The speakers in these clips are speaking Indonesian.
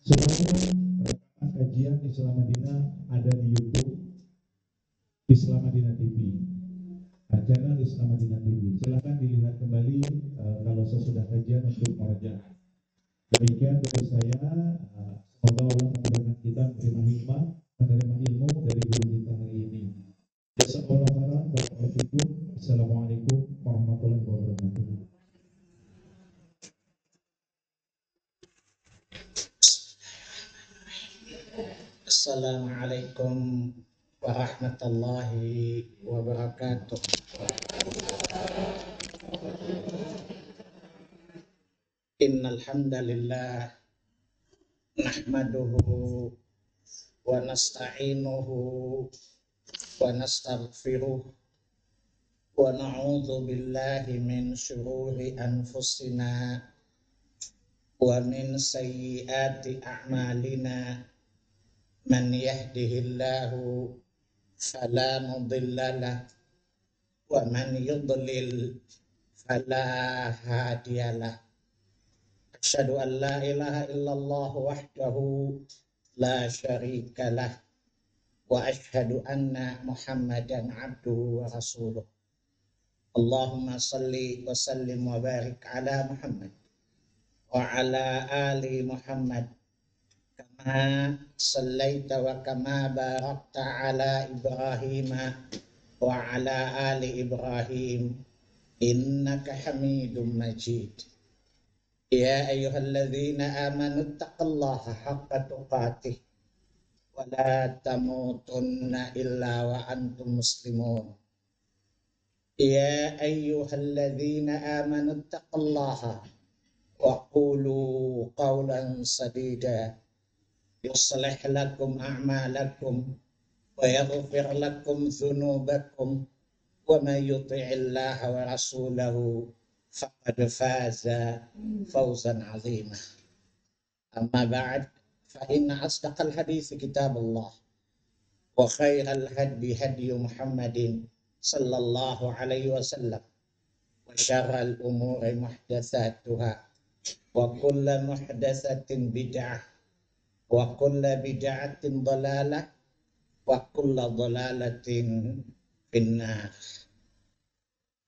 Semuanya rekaman kajian Islam Madinah ada di YouTube Islam Madinah TV, channel Islam Madinah TV. Silakan dilihat kembali kalau sesudah kajian untuk merajaah. Demikian dari saya. Semoga Allah memudahkan kita menerima hikmah, menerima ilmu dari guru kita hari ini. Jazakallahu khairan. Assalamualaikum warahmatullahi wabarakatuh. Assalamualaikum warahmatullahi wabarakatuh. Innal hamdalillah nahmaduhu wa nasta'inuhu wa nastaghfiruh wa na'udzu billahi min syururi anfusina wa min sayyiati a'malina. Man yahdihillahu fala mudhillalah wa man yudlil fala hadiyalah. Asyhadu an la ilaha illallah wahdahu la syarikalah wa asyhadu anna Muhammadan abduhu wa rasuluh. Allahumma salli wa sallim wa barik ala Muhammad wa ala ali Muhammad kama sallaita wa kama barakta ala Ibrahim wa ala ali Ibrahim innaka Hamidum Majid. Ya ayyuhalladzina amanu taqullaha haqqa tuqatih wa la tamutunna illa wa antum muslimun. Ya ayyuhalladzina amanu taqullaha wa qulu qawlan sadida yuslih lakum a'malakum wa yaghfir lakum dhunubakum wa may yuti'illaha wa rasulahu faqad faza fawzan 'azima. Amma ba'd, fa inna asdaqal hadits kitabullah wa khairal hadi hadi Muhammadin sallallahu alaihi wasallam wa syarral umuri muhdatsatuha wa kullu muhdatsatin bid'ah wa kullu bid'atin dhalalah wa kullu dhalalatin finnar.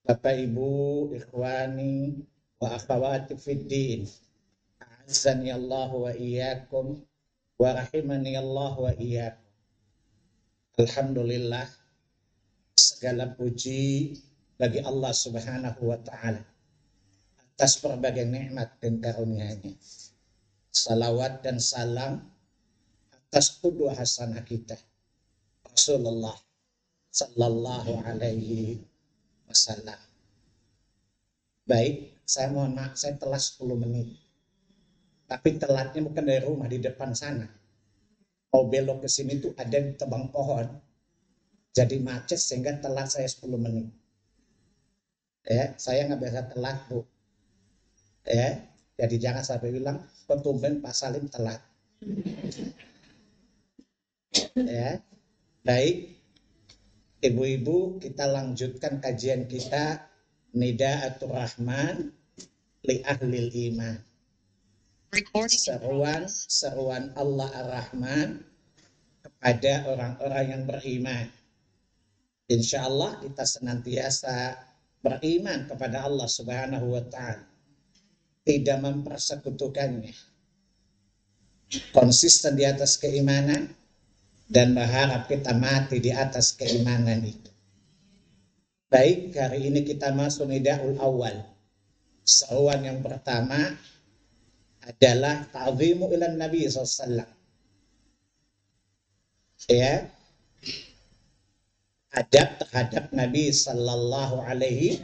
Bapak Ibu, ikhwani wa akhwati fiddin, a'azzani Allah wa iyyakum wa rahimani Allah wa iyyakum. Alhamdulillah, segala puji bagi Allah Subhanahu wa taala atas berbagai nikmat dan karunia-Nya. Salawat dan salam atas qudwah hasanah kita Rasulullah sallallahu alaihi wasallam. Baik, saya mohon maaf saya telat 10 menit. Tapi telatnya bukan dari rumah, di depan sana. Mau belok ke sini tuh ada di tebang pohon. Jadi macet sehingga telat saya 10 menit. Ya, saya nggak biasa telat, Bu. Ya, jadi jangan sampai bilang petumben Pak Salim telat. Ya, baik. Ibu-ibu, kita lanjutkan kajian kita Nida'atur Rahman li Ahlil Iman. Seruan Allah Ar-Rahman kepada orang-orang yang beriman. Insya Allah kita senantiasa beriman kepada Allah Subhanahu wa ta'ala, tidak mempersekutukannya, konsisten di atas keimanan, dan berharap kita mati di atas keimanan itu. Baik, hari ini kita masuk Nida'ul Awal. Seruan yang pertama adalah ta'zimu ilan Nabi SAW. Ya, adab terhadap Nabi Sallallahu Alaihi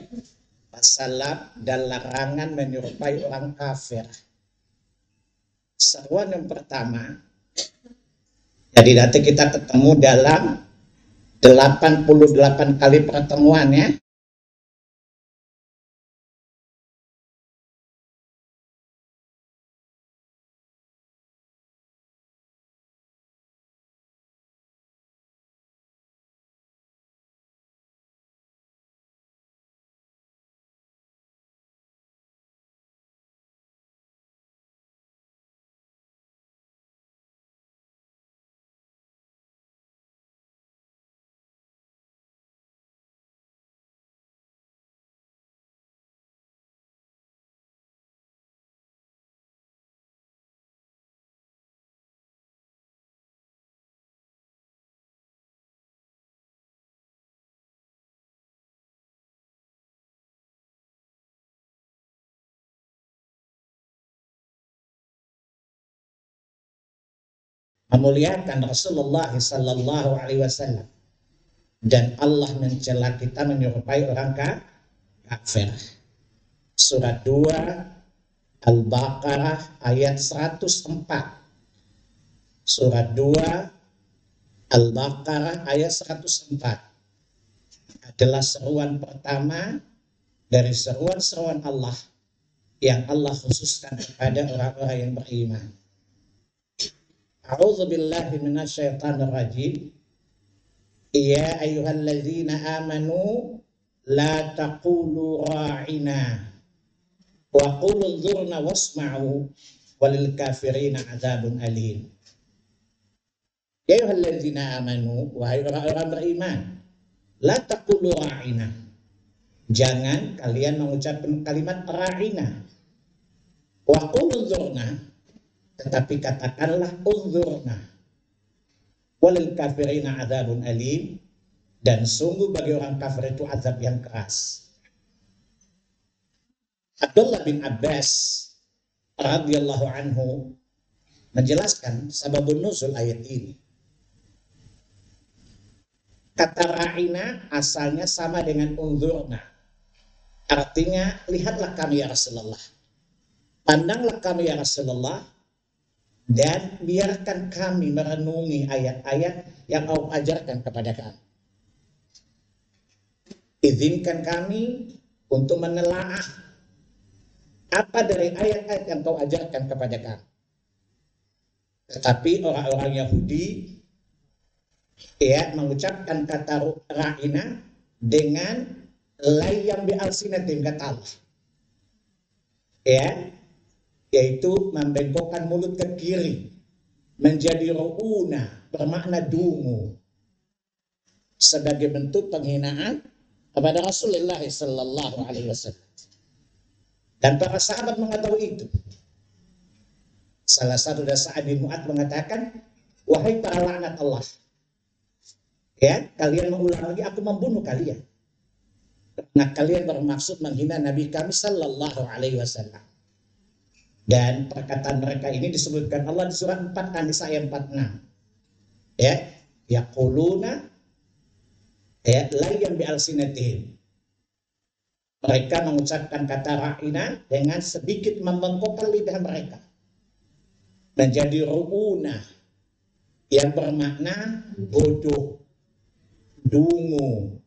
Wasallam dan larangan menyerupai orang kafir. Seruan yang pertama, jadi nanti kita ketemu dalam 88 kali pertemuan ya. memuliakan Rasulullah sallallahu alaihi wasallam, dan Allah mencela kita menyerupai orang kafir. Surat 2 Al-Baqarah ayat 104. Surat 2 Al-Baqarah ayat 104 adalah seruan pertama dari seruan-seruan Allah yang Allah khususkan kepada orang-orang yang beriman. A'udzu billahi minasyaitonir rajim. Ya ayyuhalladzina amanu la taqulu ra'ina wa qulu dzurna wasma'u walil kafirina adzabun alim. Ya ayyuhalladzina amanu, wahai orang-orang beriman, la taqulu ra'ina. Jangan kalian mengucapkan kalimat ra'ina. Wa qulu dzurna, tetapi katakanlah unzurna. Walil kafirina adzabun alim, dan sungguh bagi orang kafir itu azab yang keras. Abdullah bin Abbas radhiyallahu anhu menjelaskan sababun nuzul ayat ini. Kata ra'ina asalnya sama dengan unzurna. Artinya, lihatlah kami ya Rasulullah. Pandanglah kami ya Rasulullah, dan biarkan kami merenungi ayat-ayat yang kau ajarkan kepada kami. Izinkan kami untuk menelaah apa dari ayat-ayat yang kau ajarkan kepada kami. Tetapi orang-orang Yahudi mengucapkan kata ra'ina dengan layam bi alsinatim, kata Allah. Yaitu membengkokkan mulut ke kiri menjadi ru'una, bermakna dungu, sebagai bentuk penghinaan kepada Rasulullah sallallahu alaihi wasallam. Dan para sahabat mengetahui itu. Salah satu dari Sa'ad bin Mu'adz mengatakan, wahai para laknat Allah, kalian mengulang lagi, aku membunuh kalian. Karena kalian bermaksud menghina Nabi kami sallallahu alaihi wasallam. Dan perkataan mereka ini disebutkan Allah di surat 4 An-Nisa ayat 46. Yaquluna layyan bi alsinatihim. Mereka mengucapkan kata ra'ina dengan sedikit membengkokkan lidah mereka menjadi ru'una, yang bermakna bodoh, dungu,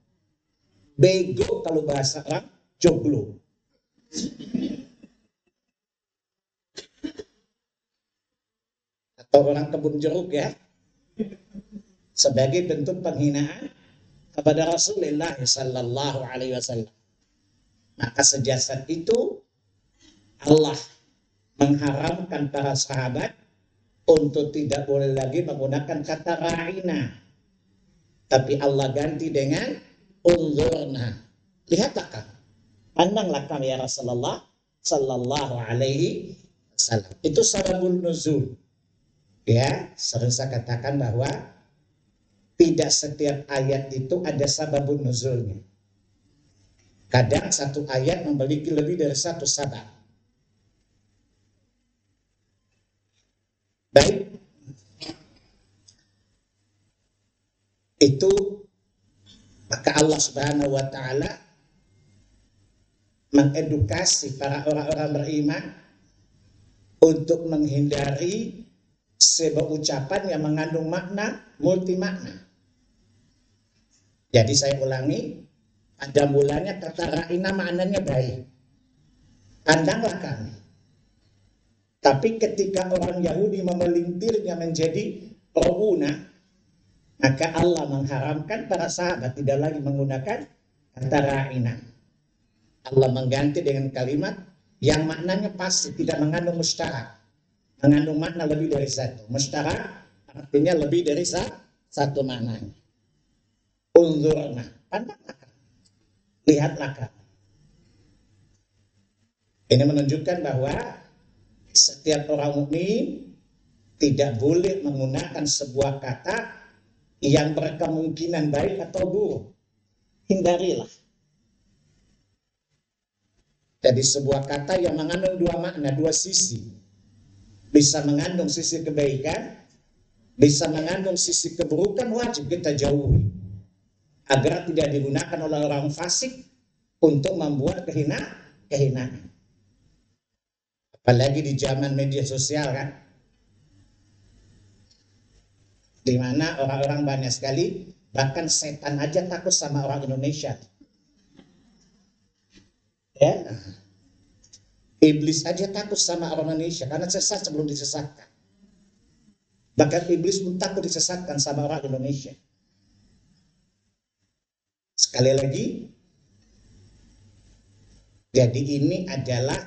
bego kalau bahasa Arab, joglo. Atau orang kebun jeruk, sebagai bentuk penghinaan kepada Rasulullah sallallahu alaihi wasallam. Maka sejak saat itu Allah mengharamkan para sahabat untuk tidak boleh lagi menggunakan kata ra'ina, tapi Allah ganti dengan unzurna. Lihatlah kami, pandanglah kami ya Rasulullah sallallahu alaihi wasallam. Itu sababul nuzul. Sering saya katakan bahwa tidak setiap ayat itu ada sababun nuzulnya. Kadang satu ayat memiliki lebih dari satu sabab. Baik, itu maka Allah Subhanahu wa taala mengedukasi para orang-orang beriman untuk menghindari sebuah ucapan yang mengandung makna multi makna. Jadi saya ulangi, pada mulanya kata ra'ina maknanya baik, pandanglah kami. Tapi ketika orang Yahudi memelintirnya menjadi ru'una, maka Allah mengharamkan para sahabat tidak lagi menggunakan kata ra'ina. Allah mengganti dengan kalimat yang maknanya pasti, tidak mengandung mustarak, mengandung makna lebih dari satu. Mustarak artinya lebih dari satu maknanya. Unzurna, pandanglah kami, lihatlah kami. Ini menunjukkan bahwa setiap orang mukmin tidak boleh menggunakan sebuah kata yang berkemungkinan baik atau buruk. Hindarilah. Jadi sebuah kata yang mengandung dua makna, dua sisi. Bisa mengandung sisi kebaikan, bisa mengandung sisi keburukan, wajib kita jauhi agar tidak digunakan oleh orang fasik untuk membuat kehinaan. Apalagi di zaman media sosial kan, di mana orang-orang banyak sekali, bahkan setan aja takut sama orang Indonesia. Ya, iblis aja takut sama orang Indonesia karena sesat sebelum disesatkan. Bahkan iblis pun takut disesatkan sama orang Indonesia. Sekali lagi, jadi ini adalah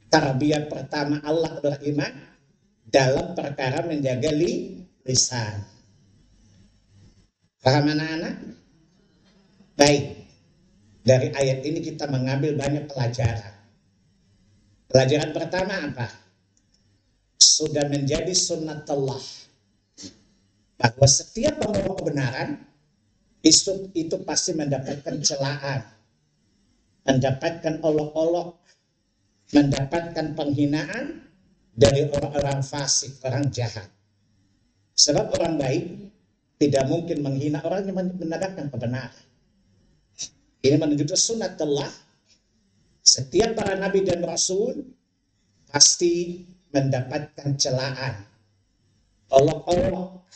tarbiyah pertama Allah beriman dalam perkara menjaga lisan. Paham anak-anak? Baik. Dari ayat ini kita mengambil banyak pelajaran. Pelajaran pertama apa? Sudah menjadi sunnatullah bahwa setiap pembawa kebenaran itu pasti mendapatkan celaan, mendapatkan olok-olok, mendapatkan penghinaan dari orang-orang fasik, orang jahat. Sebab orang baik tidak mungkin menghina orang yang menegakkan kebenaran. Ini menunjukkan sunnatullah. Setiap para nabi dan rasul pasti mendapatkan celaan, olok-olok.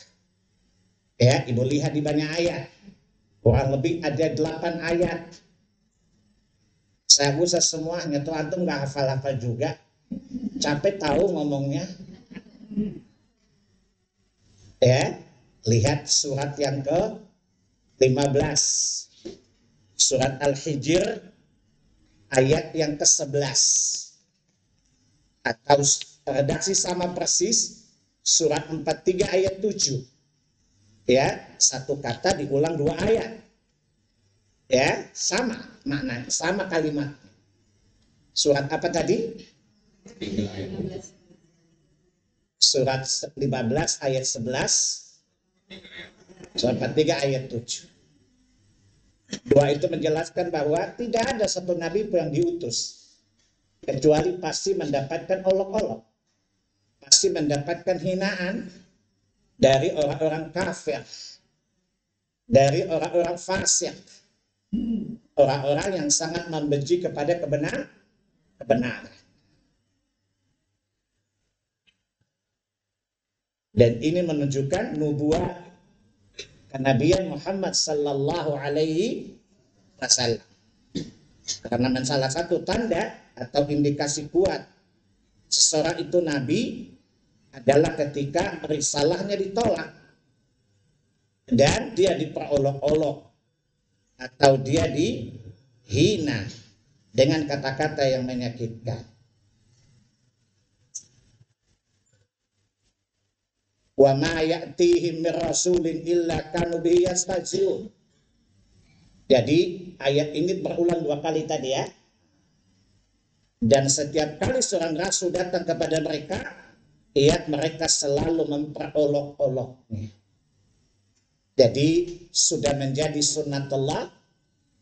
Ya, ibu lihat di banyak ayat. Kurang lebih ada 8 ayat. Saya usah semuanya, tuh antum nggak hafal-hafal juga. Capek tahu ngomongnya. Ya, lihat surat yang ke-15. Surat Al-Hijr ayat yang ke-11. Atau redaksi sama persis surat 43 ayat 7. Ya, satu kata diulang 2 ayat. Ya, sama makna, sama kalimat. Surat apa tadi? Surat 15 ayat 11. Surat 43 ayat 7. Dua itu menjelaskan bahwa tidak ada satu nabi pun yang diutus kecuali pasti mendapatkan olok-olok, pasti mendapatkan hinaan dari orang-orang kafir, dari orang-orang fasik, orang-orang yang sangat membenci kepada kebenaran. Dan ini menunjukkan nubuah kenabian Muhammad sallallahu alaihi wasallam. Karena salah satu tanda atau indikasi kuat seseorang itu nabi adalah ketika risalahnya ditolak dan dia diperolok-olok atau dia dihina dengan kata-kata yang menyakitkan. Wa ma ya'tihim mir rasulin illa kanu bihi yastahzi'un. Jadi ayat ini berulang 2 kali tadi ya. Dan setiap kali seorang rasul datang kepada mereka, mereka selalu memperolok-oloknya. Jadi sudah menjadi sunnatullah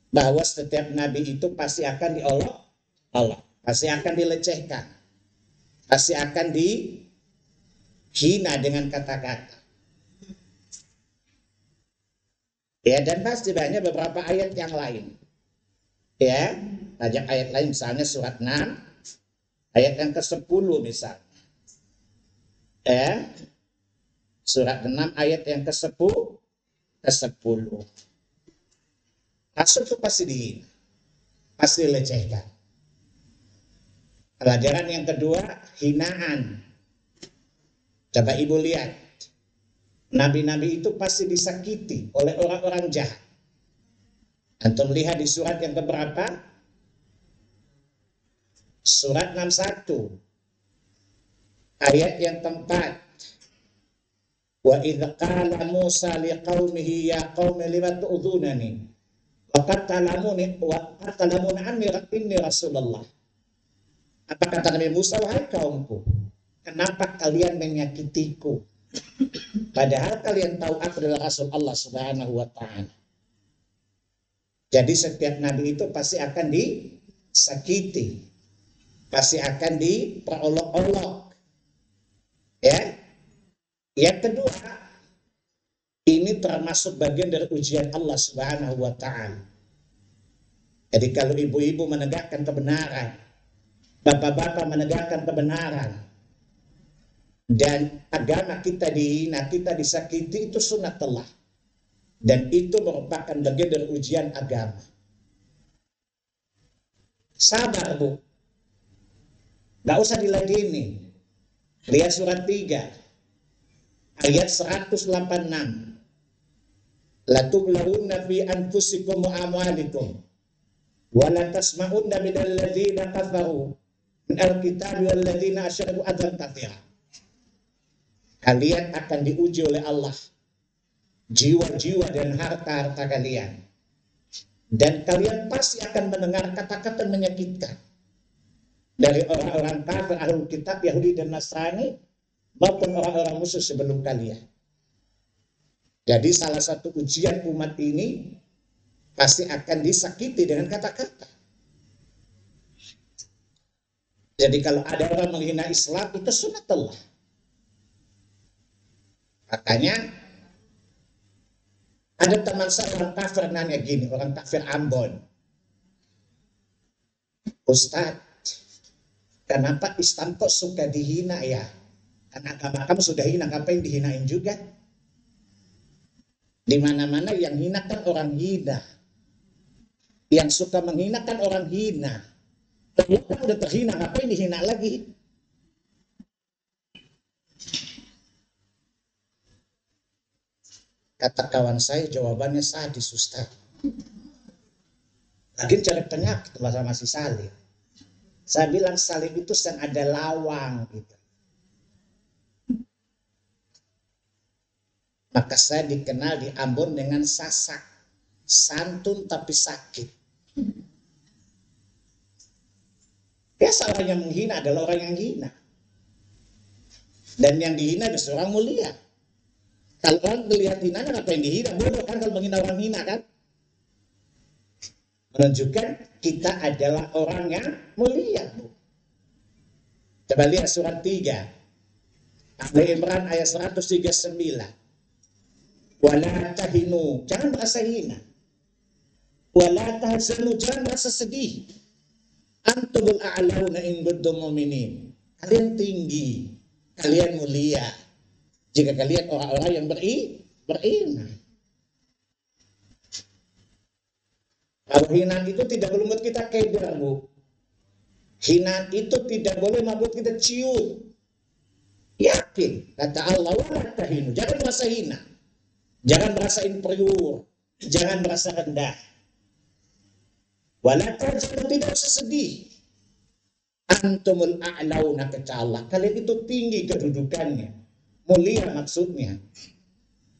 bahwa setiap nabi itu pasti akan diolok-olok, pasti akan dilecehkan, pasti akan dihina dengan kata-kata. Ya, dan pasti banyak beberapa ayat yang lain. Ya, banyak ayat lain, misalnya surat 6 ayat yang ke-10 misalnya. Ya, surat 6 ayat yang ke-10. Rasul itu pasti dihina, pasti dilecehkan. Pelajaran yang kedua, hinaan. Coba ibu lihat, nabi-nabi itu pasti disakiti oleh orang-orang jahat. Antum lihat di surat yang keberapa? Surat 61 ayat yang keempat. Wa idza qala Musa liqaumihi ya qaumi lima tu'dzunani wa qad ta'lamuna anni Rasulullah. Apa kata Nabi Musa? Wahai kaumku, kenapa kalian menyakitiku? Padahal kalian tahu aku adalah Rasul Allah Subhanahu wa ta'ala. Jadi setiap nabi itu pasti akan disakiti, pasti akan diperolok-olok. Ya. Yang kedua, ini termasuk bagian dari ujian Allah Subhanahu wa Ta'ala. Jadi kalau ibu-ibu menegakkan kebenaran, bapak-bapak menegakkan kebenaran, dan agama kita dihina, kita disakiti, itu sunnatullah. Dan itu merupakan bagian dari ujian agama. Sabar, Bu. Gak usah diladeni. Lihat surat 3 ayat 186. La tublahunna fi anfusikum wa amwalikum wa la tasma'unna minal ladzina kafaru min al-kitabi wal ladzina asyraku adzan katsira. Kalian akan diuji oleh Allah, jiwa-jiwa dan harta-harta kalian. Dan kalian pasti akan mendengar kata-kata menyakitkan dari orang-orang kafir ahlul kitab Yahudi dan Nasrani maupun orang-orang musuh sebelum kalian. Jadi salah satu ujian umat ini pasti akan disakiti dengan kata-kata. Jadi kalau ada orang menghina Islam, itu sunnatullah. Makanya ada teman saya orang kafir nanya gini, orang kafir Ambon, Ustadz, kenapa Islam kok suka dihina ya? Karena agama kamu sudah hina, ngapain dihinain juga? Di mana-mana yang hina kan orang hina. Yang suka menghina kan orang hina. Kalau kan udah terhina, ngapain dihina lagi? Kata kawan saya, jawabannya sadis, Ustaz. Lagi cari penyakit sama si Salim. Saya bilang Salim itu sedang ada lawang gitu. Maka saya dikenal di Ambon dengan Sasak, santun tapi sakit. Biasa orang yang menghina adalah orang yang hina. Dan yang dihina justru orang mulia. Kalau orang melihat hinanya, apa yang dihina? Bodoh kan kalau menghina orang hina kan? Menunjukkan kita adalah orang yang mulia. Coba lihat surat 3. Ali Imran ayat 139. Wala tahinu, jangan merasa hina. Wala tahzanu, jangan merasa sedih. Antumul a'launa in kuntum mu'minin. Kalian tinggi, kalian mulia jika kalian orang-orang yang beriman. Kalau hinaan itu tidak boleh membuat kita keder, Bu. Hinaan itu tidak boleh membuat kita ciut. Yakin, kata Allah, wala tahinu, jangan merasa hina. Jangan merasa inferior, jangan merasa rendah. Wala tahzanu, tidak usah sedih. Antumul a'launa, kata Allah, kalian itu tinggi kedudukannya. Mulia maksudnya.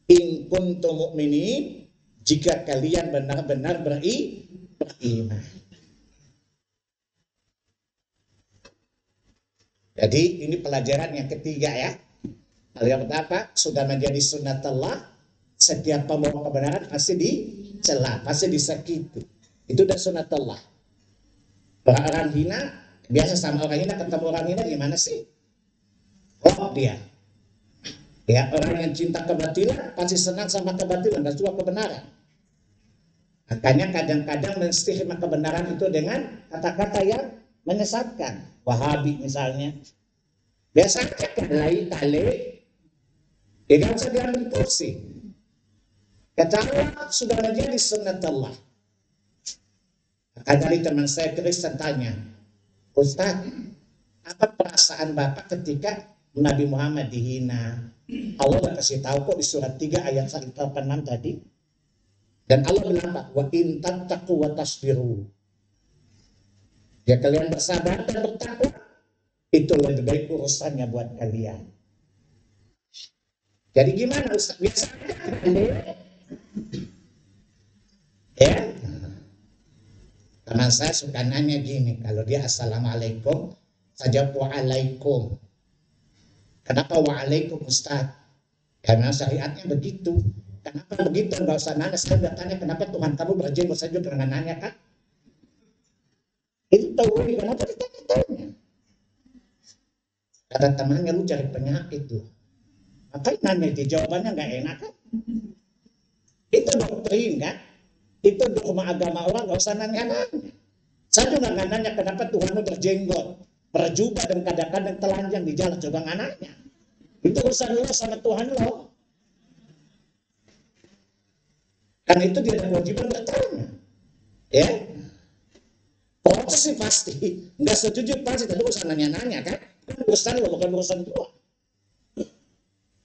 In kuntum mu'minin, jika kalian benar-benar beriman. Jadi ini pelajaran yang ketiga ya. Hal yang pertama, sudah menjadi sunnatullah, setiap pembawa kebenaran pasti dicela, pasti disakiti. Itu udah sunnatullah. Orang hina, biasa sama orang hina, ketemu orang hina gimana sih? Oh dia. Ya, orang yang cinta kebatilan pasti senang sama kebatilan dan suka kebenaran. Makanya kadang-kadang menstigma kebenaran itu dengan kata-kata yang menyesatkan. Wahabi misalnya. Biasanya kan tali, tidak usah diambil kursi. Kata Allah sudah menjadi sunnatullah. Maka dari teman saya Kristen tanya, Ustaz, apa perasaan Bapak ketika Nabi Muhammad dihina? Allah sudah kasih tahu kok di surat 3 ayat 186 tadi. Dan Allah bilang, wa in tattaqu wa tasbiru. Ya kalian bersabar dan bertakwa, itu lebih baik urusannya buat kalian. Jadi gimana Ustaz? Biasanya ya. Teman saya suka nanya gini, kalau dia assalamualaikum, saja waalaikum. Kenapa waalaikum Ustaz? Karena syariatnya begitu. Kenapa begitu? Enggak usah nanya. Saya udah tanya kenapa Tuhan kamu berjenggot saja dengan nanya kan? Itu tahu kenapa ditanya-tanya. Kata temannya, lu cari penyakit tuh. Apa nanya itu jawabannya nggak enak kan? Itu doktrin kan? Itu dogma agama orang, nggak usah nanya-nanya. Saya juga nggak nanya kenapa Tuhanmu berjenggot, berjubah dan kadang-kadang telanjang di jalan, juga nggak nanya. Itu urusan lo sama Tuhan lo. Karena itu dia ada kewajiban bertanya. Ya, protes sih pasti. Nggak setuju pasti, tapi urusan nanya-nanya kan? Urusan lo bukan urusan Tuhan.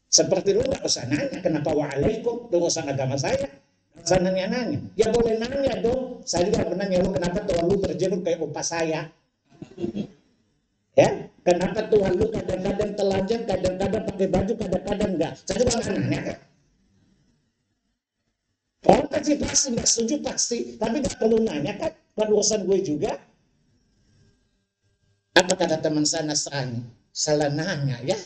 Seperti lo nggak usah nanya kenapa waalaikum, itu urusan agama saya. Saya nanya-nanya, ya boleh nanya dong. Saya juga pernah nanya lo kenapa Tuhan lu berjenggot kayak opa saya. Ya, kenapa Tuhan lu kadang-kadang telanjang, kadang-kadang pakai baju, kadang-kadang enggak. Saya juga nggak nanya kan. Orang pasti pasti nggak setuju pasti, tapi nggak perlu nanya kan. Bukan urusan gue juga. Apa kata teman saya Nasrani? Salah nanya ya.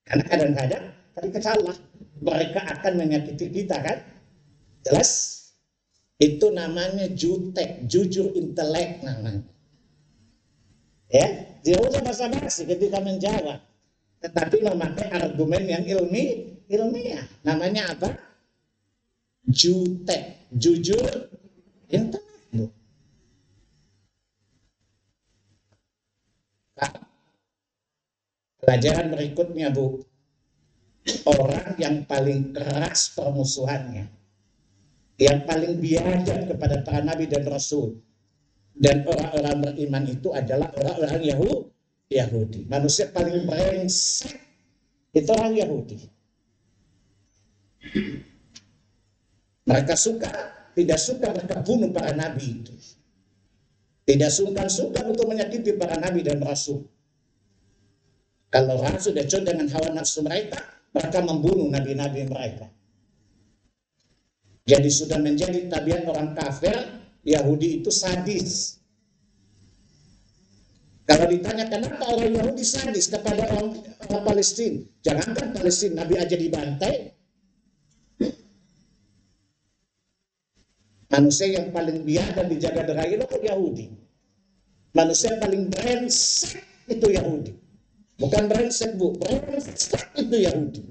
Karena kadang-kadang kita salah, mereka akan menyakiti kita kan. Jelas? Itu namanya jutek, jujur intelek namanya. Ya, dia udah basa-basi ketika menjawab. Tetapi memakai argumen yang ilmiah. Namanya apa? Jutek, jujur intelek. Nah, pelajaran berikutnya, Bu. Orang yang paling keras permusuhannya, yang paling biadab kepada para nabi dan rasul dan orang-orang beriman itu adalah orang-orang Yahudi. Manusia paling brengsek itu orang Yahudi. Mereka tidak suka mereka bunuh para nabi itu. Tidak sungkan-sungkan untuk menyakiti para nabi dan rasul. Kalau orang sudah cocok dengan hawa nafsu mereka membunuh nabi-nabi mereka. Jadi sudah menjadi tabiat orang kafir, Yahudi itu sadis. Kalau ditanya kenapa orang Yahudi sadis kepada orang Palestina, jangankan Palestina, Nabi aja dibantai. Manusia yang paling biadab dijaga derajat itu Yahudi. Manusia yang paling brengsek itu Yahudi. Bukan brengsek, Bu, brengsek itu Yahudi.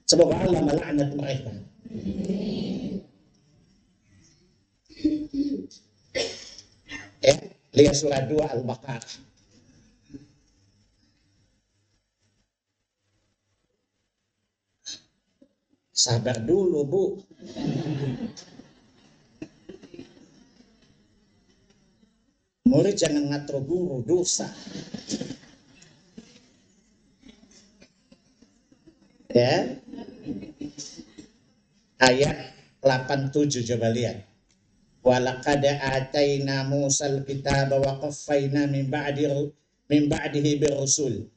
Semoga Allah melaknat mereka. Ya, lihat surah 2 Al-Baqarah. Sabar dulu, Bu. Murid jangan ngatur guru, dosa. Ya. Ayat 87 coba lihat. Walaqad ataina Musal kitaba wa qaffayna min ba'dihi birrusul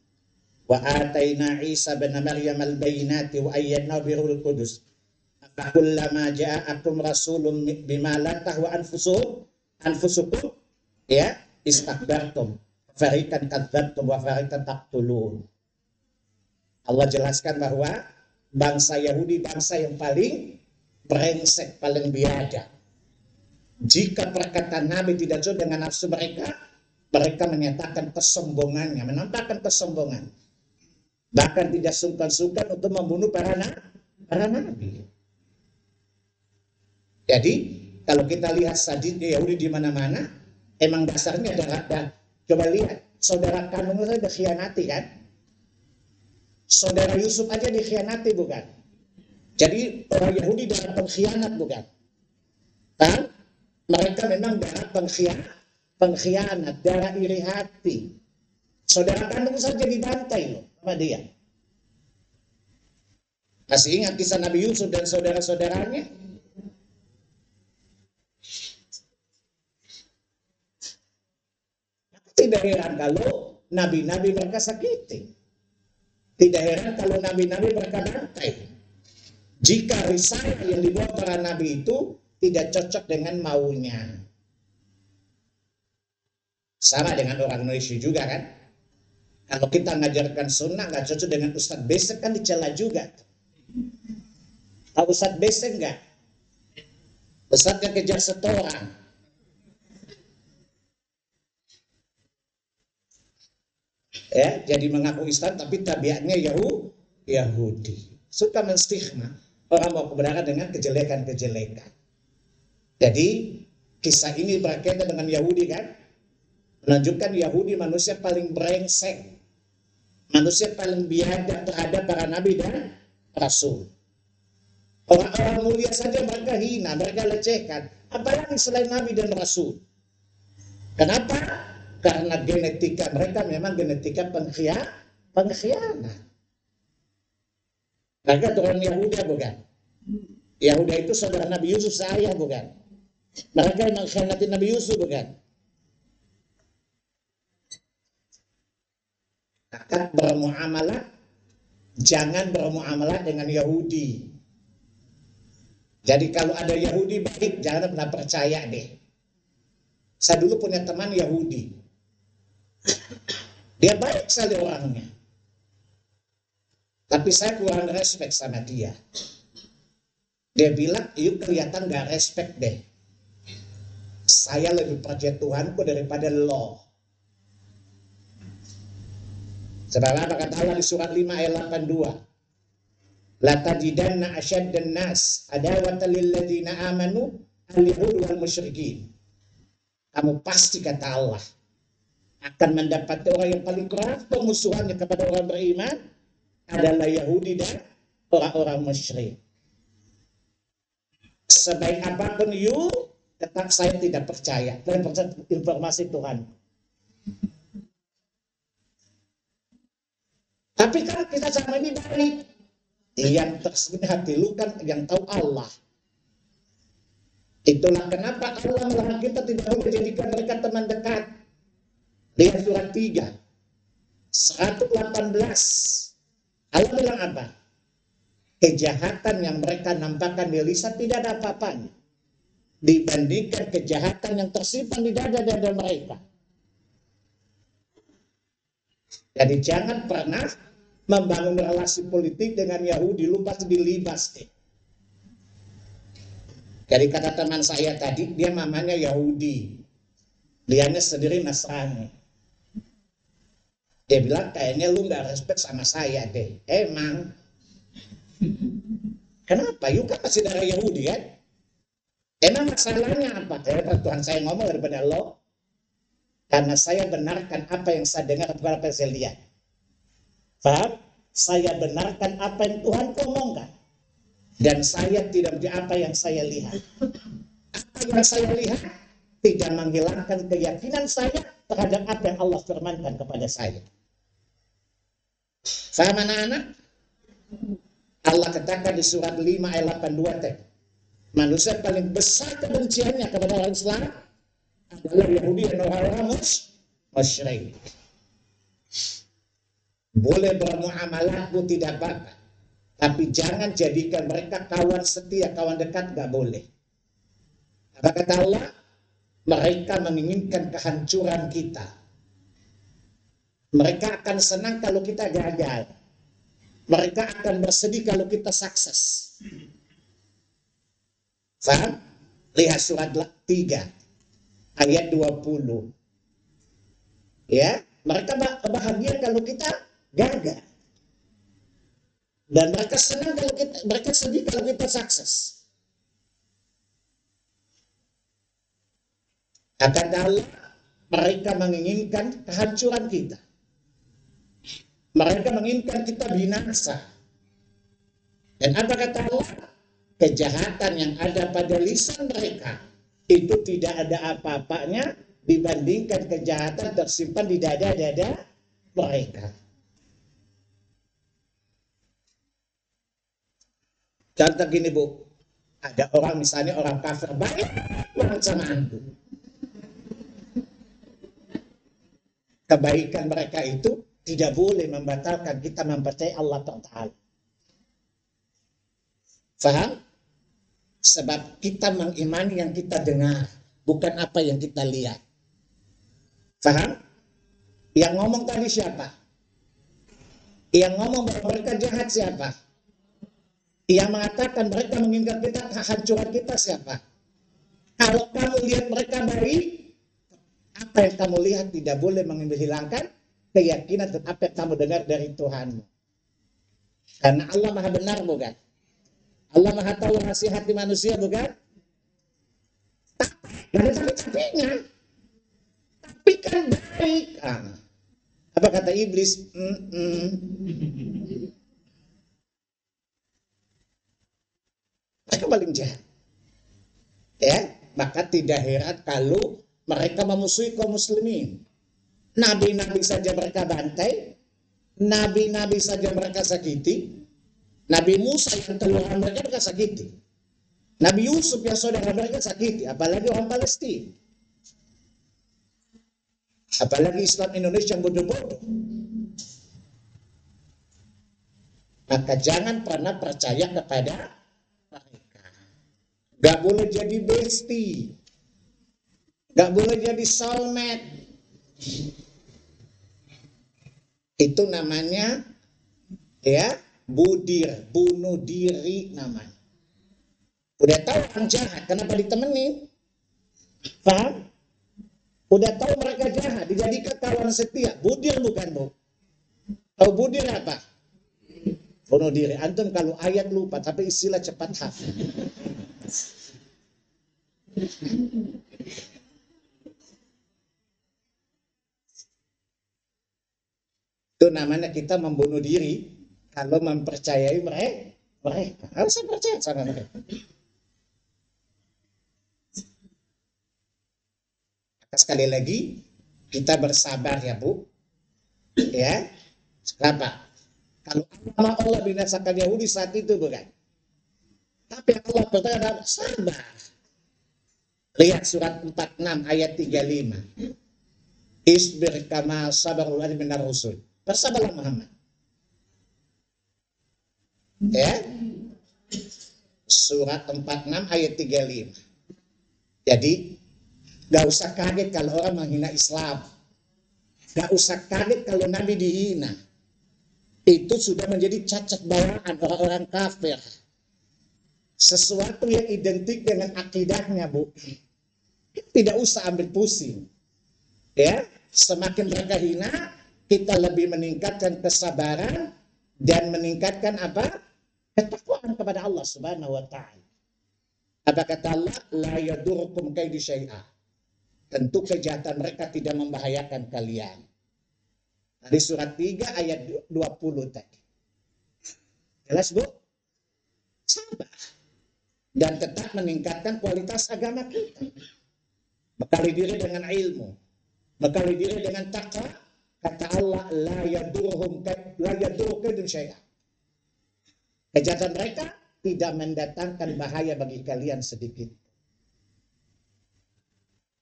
wa ataina Isa bin Maryam al-bayyinati wa ayyadnahu birruhil qudus. Kullama ja'akum rasulun bima la tahwa anfusukum ya istakbartum fariqan kadzdzabtum wa fariqan taqtulun. Allah jelaskan bahwa bangsa Yahudi bangsa yang paling brengsek, paling biadab. Jika perkataan Nabi tidak sesuai dengan nafsu mereka, mereka menyatakan kesombongannya, menampakkan kesombongan. Bahkan tidak sungkan-sungkan untuk membunuh para nabi. Jadi, kalau kita lihat sadis Yahudi di mana-mana, emang dasarnya ada. Coba lihat, saudara kandung saya dikhianati kan? Saudara Yusuf aja dikhianati bukan? Jadi orang Yahudi darah pengkhianat bukan? Kan? Mereka memang darah pengkhianat, darah iri hati. Saudara kandung saja dibantai loh sama dia. Masih ingat kisah Nabi Yusuf dan saudara-saudaranya? Tidak heran kalau nabi-nabi mereka sakiti. Tidak heran kalau nabi-nabi mereka bantai. Jika risalah yang dibuat para nabi itu tidak cocok dengan maunya. Sama dengan orang Indonesia juga kan. Kalau kita ngajarkan sunnah nggak cocok dengan Ustadz Besek kan dicela juga. Tahu Ustadz Besek nggak? Ustadz yang kejar setoran. Ya, jadi mengaku Islam tapi tabiatnya Yahudi. Suka menstigma orang mau kebenaran dengan kejelekan-kejelekan. Jadi kisah ini berkaitan dengan Yahudi kan, menunjukkan Yahudi manusia paling brengsek, manusia paling biadab terhadap para nabi dan rasul. Orang-orang mulia saja mereka hina, mereka lecehkan, apalagi selain nabi dan rasul. Kenapa? Karena genetika mereka memang genetika pengkhianat. Mereka turun Yahuda bukan? Yahuda itu saudara Nabi Yusuf seayah bukan? Mereka yang mengkhianati Nabi Yusuf bukan? Maka bermuamalah, jangan bermuamalah dengan Yahudi. Jadi kalau ada Yahudi baik, jangan pernah percaya deh. Saya dulu punya teman Yahudi. Dia baik sekali orangnya. Tapi saya kurang respect sama dia. Dia bilang, yuk kelihatan gak respect deh. Saya lebih percaya Tuhanku daripada lo. Sebab apa kata Allah di surat 5 ayat 82. La tajidanna asyaddan nas adawatan lil ladzina amanu al-yahud wal musyrikin. Kamu pasti kata Allah akan mendapati orang yang paling keras permusuhannya kepada orang beriman adalah Yahudi dan orang-orang musyrik. Sebaik apapun you, tetap saya tidak percaya dengan informasi Tuhan. Tapi kan kita sama ini baik. Yang tersembunyi hati lu kan yang tahu Allah. Itulah kenapa Allah melarang kita tidak boleh menjadikan mereka teman dekat. Lihat surat 3. 118. Allah bilang apa? Kejahatan yang mereka nampakkan di lisan tidak ada apa-apanya dibandingkan kejahatan yang tersimpan di dada-dada mereka. Jadi jangan pernah membangun relasi politik dengan Yahudi, lu pasti dilibas deh. Jadi kata teman saya tadi, dia mamanya Yahudi, dianya sendiri Nasrani. Dia bilang kayaknya lu gak respect sama saya deh. Emang. Kenapa? Yuk kan masih darah Yahudi kan? Emang masalahnya apa? Tuhan saya ngomong daripada lo. Karena saya benarkan apa yang saya dengar, bukan apa yang saya lihat. Paham? Saya benarkan apa yang Tuhan ngomongkan. Dan saya tidak menjadi apa yang saya lihat. Apa yang saya lihat tidak menghilangkan keyakinan saya terhadap apa yang Allah firmankan kepada saya. Faham anak-anak? Allah katakan di surat 5 ayat 82 teh. Manusia paling besar kebenciannya kepada orang Islam adalah Yahudi dan orang-orang musyrik. Boleh bermuamalah pun tidak apa-apa. Tapi jangan jadikan mereka kawan setia, kawan dekat, gak boleh. Apa kata Allah? Mereka menginginkan kehancuran kita. Mereka akan senang kalau kita gagal. Mereka akan bersedih kalau kita sukses. Faham? Lihat surat 3 ayat 20. Ya, mereka bahagia kalau kita gagal. Dan mereka senang kalau mereka sedih kalau kita sukses. Kata Allah, mereka menginginkan kehancuran kita. Mereka menginginkan kita binasa. Dan apa kata Allah? Kejahatan yang ada pada lisan mereka itu tidak ada apa-apanya dibandingkan kejahatan tersimpan di dada-dada mereka. Contoh gini Bu, ada orang misalnya orang kafir baik banget sama antum. Kebaikan mereka itu tidak boleh membatalkan kita mempercayai Allah Ta'ala. Faham? Sebab kita mengimani yang kita dengar, bukan apa yang kita lihat. Faham? Yang ngomong tadi siapa? Yang ngomong bahwa mereka jahat siapa? Yang mengatakan mereka menginginkan kita kehancuran kita siapa? Kalau kamu lihat mereka baik, apa yang kamu lihat tidak boleh menghilangkan keyakinan dan apa yang kamu dengar dari Tuhanmu. Karena Allah maha benar, bukan? Allah maha tahu rahasia hati manusia, bukan? Gak ada tapi-tapinya. Tapi kan baik. Apa kata iblis? Mereka paling jahat. Ya, maka tidak heran kalau mereka memusuhi kaum muslimin. Nabi-nabi saja mereka bantai, nabi-nabi saja mereka sakiti, Nabi Musa yang teluran mereka sakiti, Nabi Yusuf yang saudara mereka sakiti, apalagi orang Palestina, apalagi Islam Indonesia yang bodoh-bodoh. Maka jangan pernah percaya kepada mereka. Gak boleh jadi bestie, gak boleh jadi soulmate. Itu namanya ya bunuh diri namanya. Udah tahu orang jahat, kenapa ditemenin? Paham? Udah tahu mereka jahat, dijadikan kawan setia. Budir bukan, Bu? Tahu budir apa? Bunuh diri. Antum kalau ayat lupa, tapi istilah cepat hafal. Itu namanya kita membunuh diri kalau mempercayai mereka. Harus percaya sama mereka. Sekali lagi, kita bersabar ya, Bu. Ya. Kenapa? Kalau Allah binasakan Yahudi saat itu, bukan? Tapi Allah berkata adalah sabar. Lihat surat 46 ayat 35. Isbir kama sabarul ladzi minar rusul. Bersabarlah Muhammad. Ya. Surat 46 ayat 35. Jadi, gak usah kaget kalau orang menghina Islam. Gak usah kaget kalau Nabi dihina. Itu sudah menjadi cacat bawaan orang-orang kafir. Sesuatu yang identik dengan akidahnya, Bu. Tidak usah ambil pusing. Ya, semakin mereka hina, kita lebih meningkatkan kesabaran dan meningkatkan apa? Ketakwaan kepada Allah Subhanahu wa taala. Apa kata Allah? La yadurrukum kaidu syai'a. Tentu kejahatan mereka tidak membahayakan kalian. Dari surat 3 ayat 20 tadi. Jelas, Bu? Sabar. Dan tetap meningkatkan kualitas agama kita. Bekali diri dengan ilmu. Bekali diri dengan takwa. Kata Allah, la yadurrukum kaidu syai'a. Kejahatan mereka tidak mendatangkan bahaya bagi kalian sedikit.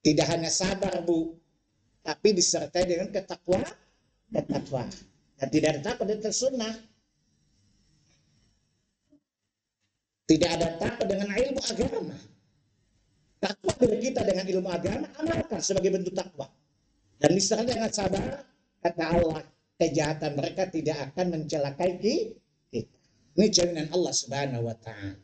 Tidak hanya sabar, Bu, tapi disertai dengan ketakwaan. Dan tidak ada takut dengan sunnah. Tidak ada takut dengan ilmu agama. Takwa diri kita dengan ilmu agama, amalkan sebagai bentuk takwa. Dan disertai dengan sabar, kata Allah, kejahatan mereka tidak akan mencelakai kita. Ini jaminan Allah Subhanahu wa taala.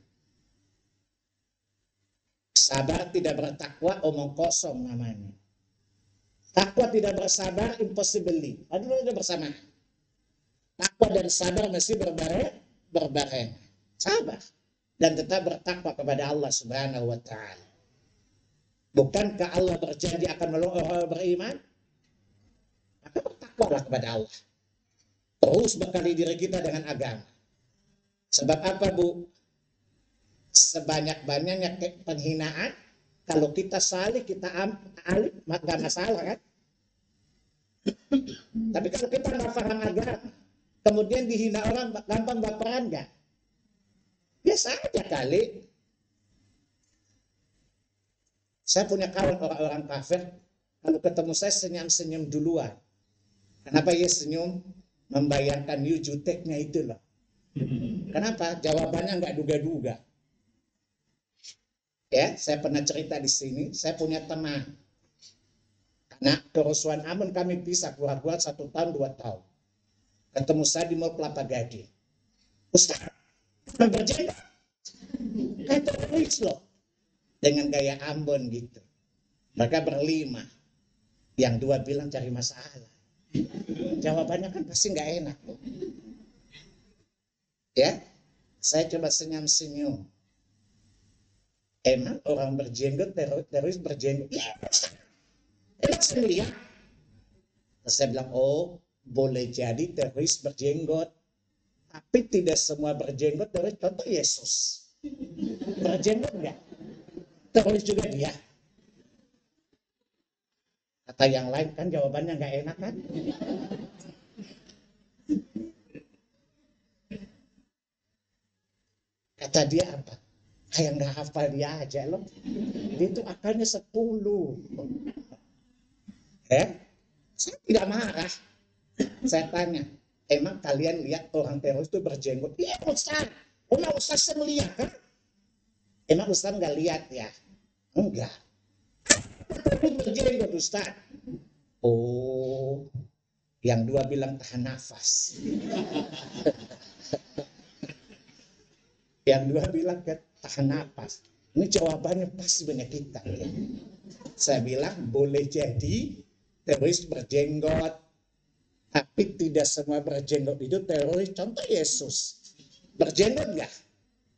Sabar tidak bertakwa, omong kosong namanya. Takwa tidak bersabar, impossible. Aduh, tidak bersamaan. Takwa dan sabar mesti berbareng. Sabar dan tetap bertakwa kepada Allah Subhanahu wa taala. Bukankah Allah berjanji akan menolong orang beriman? Maka bertakwalah kepada Allah. Terus bekali diri kita dengan agama. Sebab apa, Bu? Sebanyak-banyaknya penghinaan, kalau kita salih, kita alih, nggak masalah kan? Tapi kalau kita nggak paham agama, kemudian dihina orang, gampang baperan nggak? Biasa aja kali. Saya punya kawan orang-orang kafir, kalau ketemu saya senyum-senyum duluan. Kenapa ya senyum? Membayangkan juteknya itu loh. Kenapa? Jawabannya nggak duga-duga. Ya, saya pernah cerita di sini, saya punya teman. Karena kerusuhan Ambon kami pisah keluar-keluar 1 tahun 2 tahun. Ketemu saya di Mall Kelapa Gading. Ustaz, berjanda. Kayak teroris loh. Dengan gaya Ambon gitu. Mereka berlima. Yang 2 bilang cari masalah. Jawabannya kan pasti nggak enak. Ya, saya coba senyum-senyum. Emang orang berjenggot, teroris berjenggot? Ya, emang saya lihat. Saya bilang, oh boleh jadi teroris berjenggot. Tapi tidak semua berjenggot teroris. Contoh Yesus. Berjenggot enggak? Teroris juga dia. Kata yang lain kan jawabannya nggak enak kan? Kata dia apa? Kayak nggak hafal dia aja loh. Dia itu akalnya 10. Saya tidak marah. Saya tanya, emang kalian lihat orang teroris itu berjenggot? Iya Ustaz. Emang Ustaz melihat kan? Emang Ustaz nggak lihat ya? Enggak. Tapi berjenggot Ustaz. Oh, yang dua bilang tahan nafas. Yang dua bilang tahan nafas. Ini jawabannya pasti banyak kita. Ya. Saya bilang boleh jadi teroris berjenggot, tapi tidak semua berjenggot itu teroris. Contoh Yesus berjenggot nggak?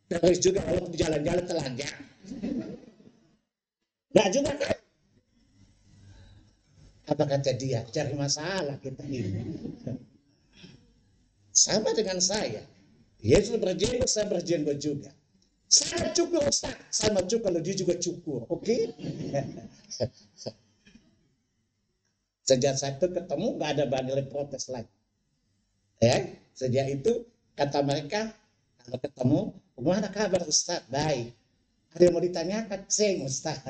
Teroris juga kalau di jalan-jalan telanjang. Nggak juga kan? Apa kata dia? Cari masalah kita ini. Sama dengan saya. Yesus berjenggot, saya berjenggot juga. Saya cukur Ustaz, sama cukur kalau dia juga cukur, oke? Sejak saya itu ketemu nggak ada bandel protes lagi. Ya, sejak itu kata mereka kalau ketemu, gimana kabar Ustaz? Baik. Ada yang mau ditanyakan? Sing Ustaz.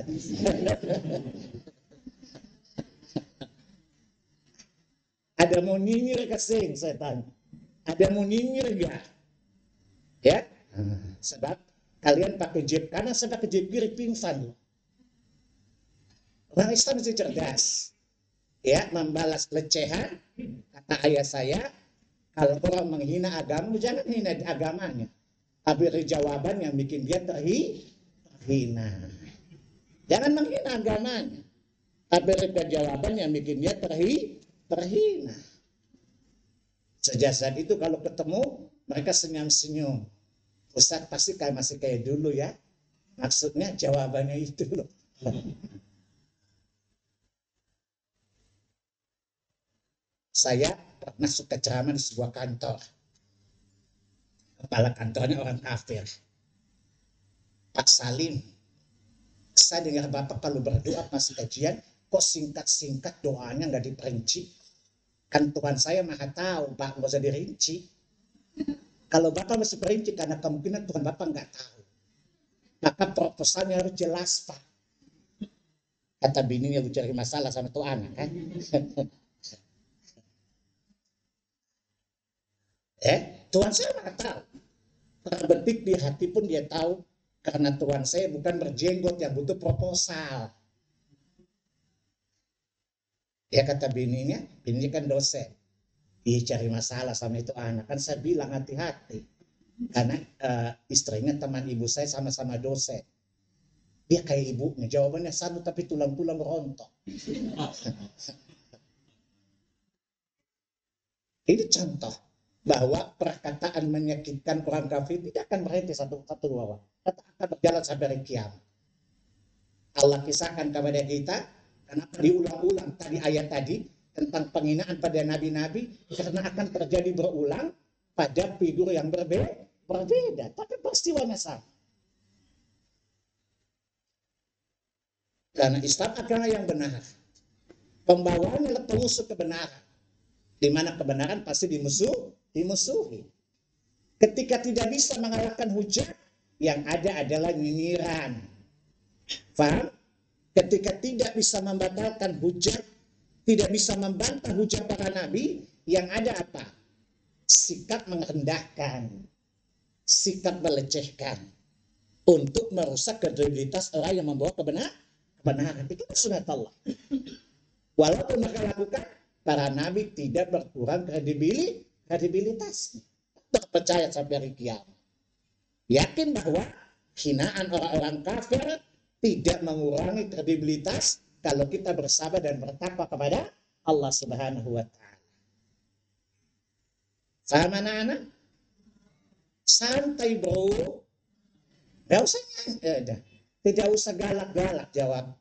Ada mau nyinyir ke sing? Saya tanya. Ada mau nyinyir enggak? Ya, sebab kalian pakai jeb kanan, saya pakai jeb kiri, pingsan. Orang Islam mesti cerdas. Ya, membalas pelecehan. Kata ayah saya, kalau orang menghina agama, jangan hina agamanya. Tapi jawaban yang bikin dia terhina. Jangan menghina agamanya. Tapi jawaban yang bikin dia terhina. Sejak saat itu kalau ketemu, mereka senyum-senyum. Ustaz pasti masih kayak dulu ya. Maksudnya jawabannya itu loh. Saya pernah suka ceramah di sebuah kantor. Kepala kantornya orang kafir. Pak Salim, saya dengar Bapak kalau berdoa masih kajian, kok singkat-singkat doanya nggak diperinci. Kan Tuhan saya maha tahu, Pak, nggak usah dirinci. Kalau Bapak masih perinci, karena kemungkinan Tuhan Bapak nggak tahu. Maka proposalnya harus jelas, Pak. Kata bininya cari masalah sama tuh anak, kan? Tuhan saya nggak tahu. Terbetik di hati pun dia tahu. Karena Tuhan saya bukan berjenggot yang butuh proposal. Ya kata bininya kan dosen. Dia cari masalah sama itu anak. Kan saya bilang hati-hati. Karena istrinya teman ibu saya sama-sama dosen. Dia kayak ibunya. Jawabannya sama tapi tulang-tulang rontok. Ini contoh bahwa perkataan menyakitkan orang kafir tidak akan berhenti satu dua. Akan berjalan sampai kiamat. Allah kisahkan kepada kita, kenapa diulang-ulang tadi ayat tadi tentang penghinaan pada nabi-nabi, karena akan terjadi berulang pada figur yang berbeda, tapi peristiwanya sama. Karena Islam agama yang benar, pembawaannya adalah pengusung kebenaran, di mana kebenaran pasti dimusuhi. Ketika tidak bisa mengalahkan hujah, yang ada adalah nyinyiran. Faham? Ketika tidak bisa membatalkan hujah, tidak bisa membantah hujah para nabi, yang ada apa? Sikap merendahkan, sikap melecehkan, untuk merusak kredibilitas orang yang membawa kebenaran. Itu sunat Allah. Walaupun mereka lakukan, para nabi tidak berkurang kredibilitasnya. Terpercaya sampai hari kiamat. Yakin bahwa hinaan orang-orang kafir tidak mengurangi kredibilitas kalau kita bersabar dan bertakwa kepada Allah Subhanahu wa Ta'ala. Paham anak-anak? Santai bro. Gak usah, tidak usah galak-galak jawab.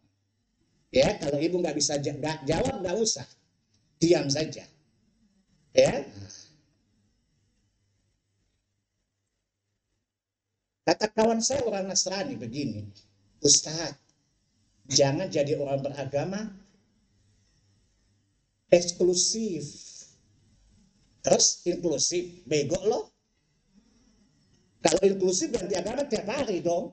Ya, kalau ibu nggak bisa jawab, nggak usah. Diam saja. Ya. Kata kawan saya orang Nasrani begini, Ustaz, jangan jadi orang beragama eksklusif. Terus inklusif, bego loh. Kalau inklusif ganti agama tiap hari dong.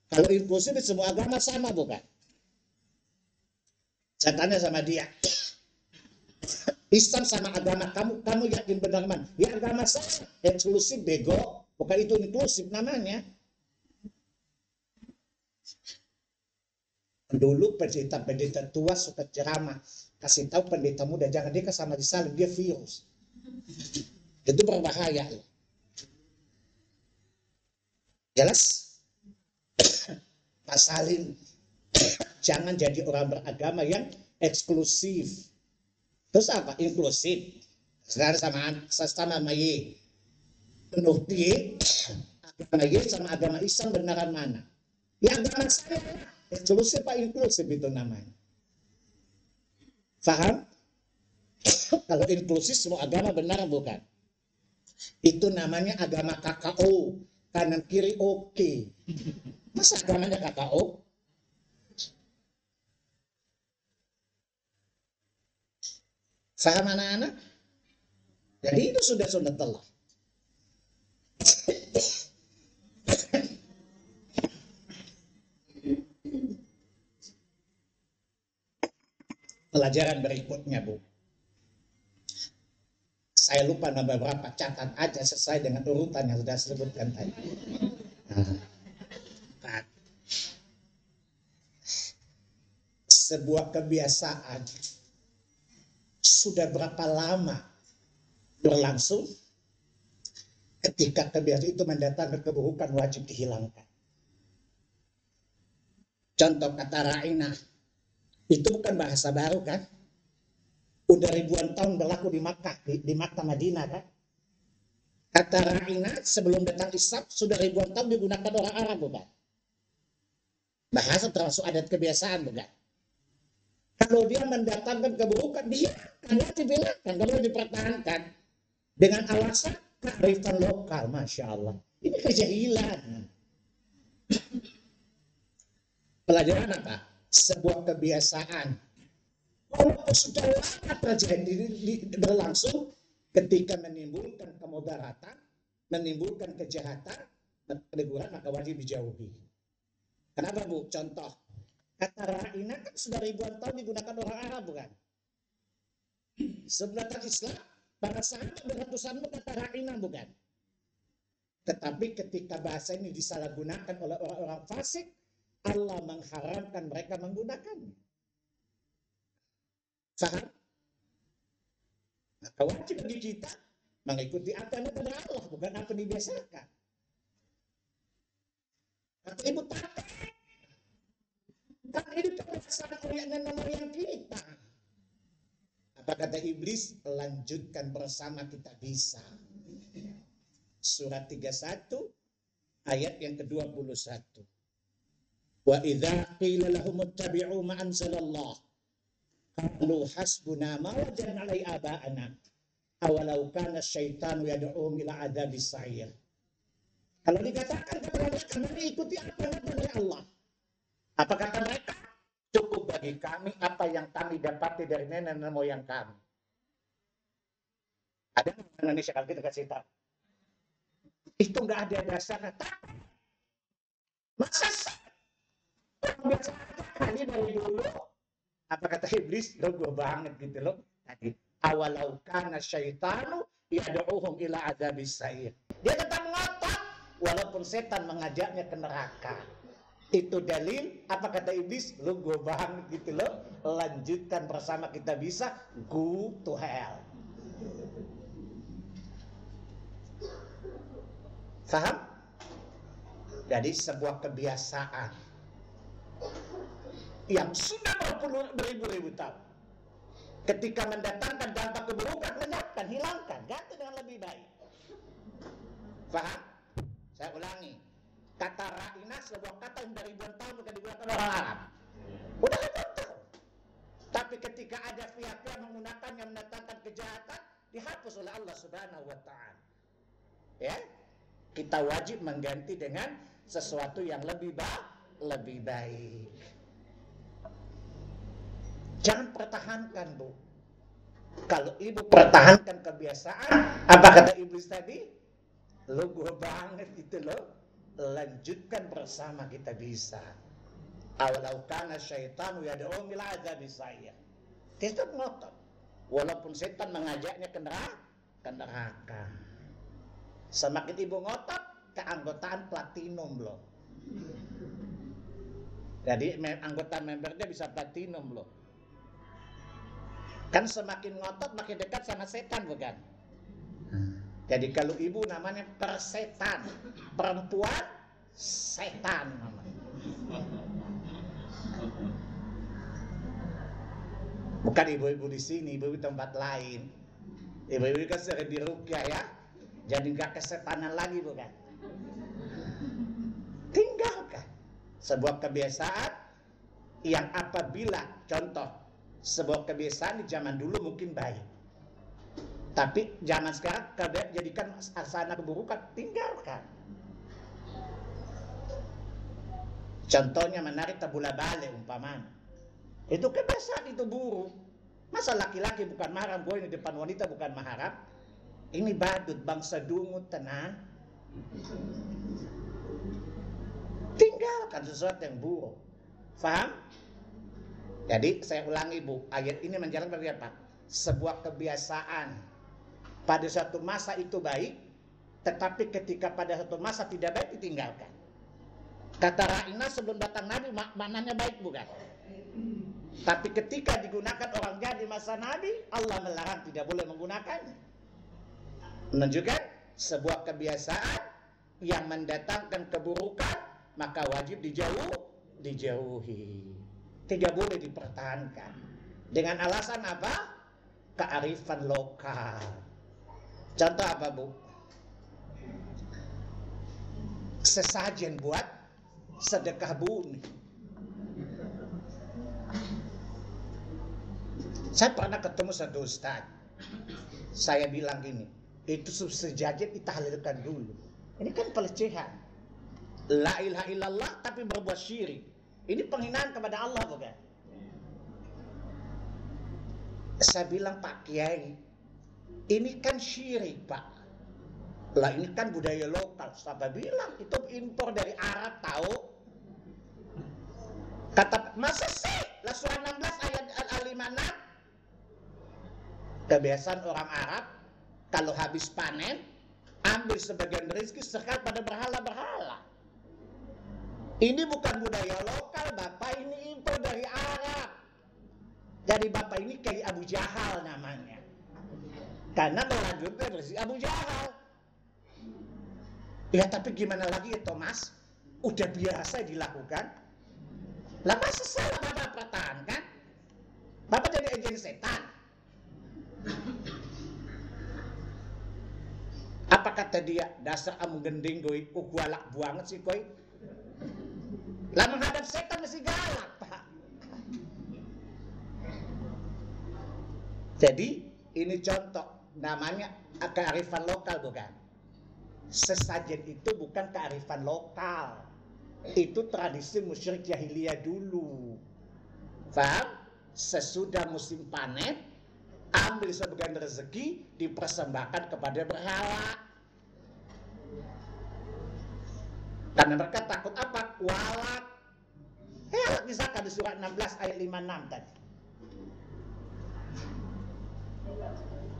Kalau inklusif semua agama sama bukan? Saya tanya sama dia, Islam sama agama kamu yakin benar mana? Ya agama saya eksklusif bego, bukan itu inklusif namanya. Dulu pendeta tua suka ceramah, kasih tahu pendeta muda jangan dia sama disalib, dia virus. Itu berbahaya. Jelas? Pasalin, jangan jadi orang beragama yang eksklusif. Terus apa? Inklusif. Sekarang sama Maye. Menurut dia, agama Ye sama agama Islam benaran mana? Ya agama saya. Eksklusif apa inklusif itu namanya? Faham? Kalau inklusif semua agama benar bukan? Itu namanya agama KKO. Kanan kiri oke. Masa agamanya KKO? Faham anak-anak? Jadi itu sudah telah. Pelajaran berikutnya, Bu. Saya lupa nambah berapa, catat aja sesuai dengan urutan yang sudah disebutkan tadi. Sebuah kebiasaan sudah berapa lama berlangsung, ketika kebiasaan itu mendatangkan keburukan wajib dihilangkan. Contoh kata ra'inah, itu bukan bahasa baru kan? Udah ribuan tahun berlaku di Makkah, di Makkah Madinah kan? Kata ra'inah sebelum datang Islam sudah ribuan tahun digunakan orang Arab bukan? Bahasa termasuk adat kebiasaan bukan? Kalau dia mendatangkan keburukan, dia dibilangkan, kalau dipertahankan dengan alasan kearifan lokal, Masya Allah. Ini kejahilan. Pelajaran apa? Sebuah kebiasaan. Walaupun sudah lama terjadi berlangsung, ketika menimbulkan kemudaratan, menimbulkan kejahatan, keguguran, maka wajib dijauhi. Kenapa Bu? Contoh. Kata ra'inah kan sudah ribuan tahun digunakan orang Arab bukan? Sebelum datang Islam, para sahabat beratusan kata ra'inah bukan? Tetapi ketika bahasa ini disalahgunakan oleh orang-orang fasik, Allah mengharamkan mereka menggunakannya. Faham? Maka wajib bagi kita mengikuti apa yang kepada Allah, bukan apa yang dibiasakan. Kata Ibu Tata, kan ini kebiasaan nenek moyang kita. Apa kata iblis? Lanjutkan bersama kita bisa. Surat 31 ayat yang ke-21. Wa idza qila lahum ittabi'u ma anzalallah qalu hasbuna ma wajadna 'alaihi aba'ana awalau kana asyaitanu yad'uhum ila adzabis sa'ir. Kalau dikatakan kepada mereka, mari ikuti apa yang dari Allah. Apa kata mereka? Cukup bagi kami apa yang kami dapati dari nenek moyang kami. Ada di Indonesia kalau kita kasih tahu. Itu nggak ada dasarnya. Masa biasa kali dari dulu. Apa kata iblis? Lo gue banget gitu loh. Tadi awalau kana syaitanu yad'uhum ila adzabis sa'ir. Dia tetap ngotot walaupun setan mengajaknya ke neraka. Itu dalil, apa kata iblis? Lu gue banget gitu loh. Lanjutkan bersama kita bisa, go to hell. Paham? Jadi sebuah kebiasaan yang sudah beribu-ribu tahun. Ketika mendatangkan dampak keburukan, lenyapkan, hilangkan, ganti dengan lebih baik. Faham? Saya ulangi. Kata ra'ina sebuah kata yang dari ribuan tahun bukan digunakan orang Arab. Udah ribuan tahun. Tapi ketika ada pihak-pihak menggunakan yang mendatangkan kejahatan, dihapus oleh Allah Subhanahu wa Ta'ala. Ya, kita wajib mengganti dengan sesuatu yang lebih baik. Jangan pertahankan, Bu. Kalau ibu pertahankan kebiasaan, apa kata iblis tadi? Lugu banget itu loh. Lanjutkan bersama kita bisa. Awalau kana syaitanu yad'u ila adzabi saya. Tetap ngotot. Walaupun setan mengajaknya ke neraka. Semakin ibu ngotot, keanggotaan platinum loh. Jadi anggota membernya bisa platinum loh. Kan semakin ngotot makin dekat sama setan, bukan? Jadi kalau ibu namanya persetan, perempuan setan namanya. Bukan ibu-ibu di sini, ibu-ibu tempat lain. Ibu-ibu kan sering diruqyah ya. Jadi nggak kesetanan lagi, bukan? Tinggalkan sebuah kebiasaan yang apabila contoh sebuah kebiasaan di zaman dulu mungkin baik, tapi zaman sekarang jadikan asana keburukan, tinggalkan. Contohnya menarik tabula bale umpamanya. Itu kebiasaan, itu buruk. Masa laki-laki bukan mahram, boy di depan wanita bukan mahram? Ini badut, bangsa dungut, tenang. Tinggalkan sesuatu yang buruk. Faham? Jadi saya ulangi, Bu, ayat ini menjelaskan bagi apa? Sebuah kebiasaan pada suatu masa itu baik, tetapi ketika pada suatu masa tidak baik ditinggalkan. Kata Ra'ina sebelum datang Nabi maknanya baik, bukan? Tapi ketika digunakan orang jahat di masa Nabi, Allah melarang, tidak boleh menggunakannya. Menunjukkan sebuah kebiasaan yang mendatangkan keburukan, maka wajib dijauhi. Tidak boleh dipertahankan. Dengan alasan apa? Kearifan lokal. Contoh apa, Bu? Sesajen buat sedekah bumi. Saya pernah ketemu satu ustaz. Saya bilang gini, itu sesajen ditahlilkan dulu. Ini kan pelecehan. La ilaha illallah tapi berbuat syirik. Ini penghinaan kepada Allah, bukan? Saya bilang, Pak Kiai, ini kan syirik, Pak. Lah ini kan budaya lokal. Saya bilang, itu impor dari Arab, tahu? Kata, masa sih? Lah surah 16 ayat 56. Kebiasaan orang Arab, kalau habis panen, ambil sebagian rezeki serahkan pada berhala-berhala. Ini bukan budaya lokal, Bapak, ini impor dari Arab. Jadi Bapak ini kayak Abu Jahal namanya. Karena melanjutkan rezeki Abu Jahal. Ya tapi gimana lagi ya Thomas? Udah biasa dilakukan. Lah masa salah Bapak pertahankan? Bapak jadi agen setan. Apa kata dia? Dasar amu gending goi, galak banget sih koi. Lah menghadap setan masih galak, Pak. Jadi ini contoh, namanya kearifan lokal, bukan? Sesajen itu bukan kearifan lokal. Itu tradisi musyrik jahiliyah dulu. Paham? Sesudah musim panen, ambil sebagian rezeki dipersembahkan kepada berhala. Karena mereka takut apa? Kualat. Misalkan di surat 16 ayat 56 tadi.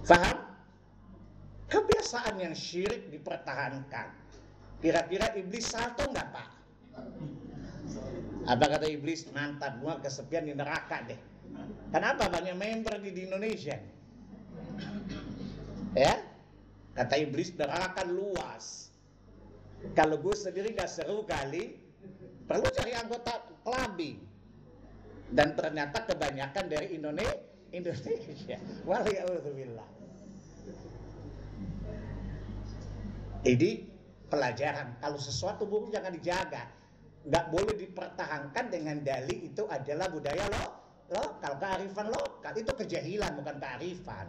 Faham? Kebiasaan yang syirik dipertahankan. Kira-kira iblis salto nggak, Pak? Apa kata iblis? Mantap, gua kesepian di neraka deh. Kenapa banyak member di Indonesia? Ya? Kata iblis, neraka luas. Kalau gue sendiri gak seru kali, perlu cari anggota clubbing. Dan ternyata kebanyakan dari Indonesia. Waliyahudzubillah. Ini pelajaran. Kalau sesuatu buruk jangan dijaga. Nggak boleh dipertahankan dengan dalih itu adalah budaya lokal, kearifan lokal. Itu kejahilan, bukan kearifan.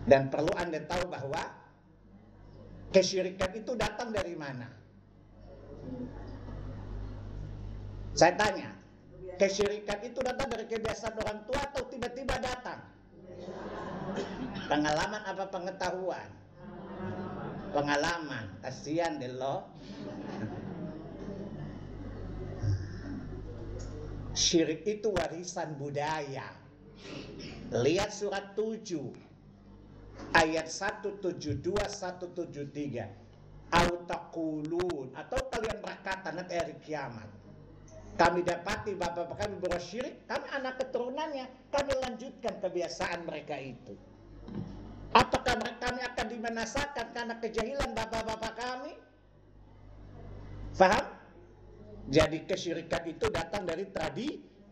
Dan perlu Anda tahu bahwa kesyirikan itu datang dari mana? Saya tanya, kesyirikan itu datang dari kebiasaan orang tua atau tiba-tiba datang? Pengalaman apa pengetahuan? Pengalaman. Kasihan deh lo. Syirik itu warisan budaya. Lihat surat 7 ayat 172 173. Autaqulun, atau kalian berkata nanti hari kiamat, kami dapati bapak-bapak kami bersyirik, kami anak keturunannya, kami lanjutkan kebiasaan mereka itu. Apakah kami akan dibinasakan karena kejahilan bapak-bapak kami? Faham? Jadi kesyirikan itu datang dari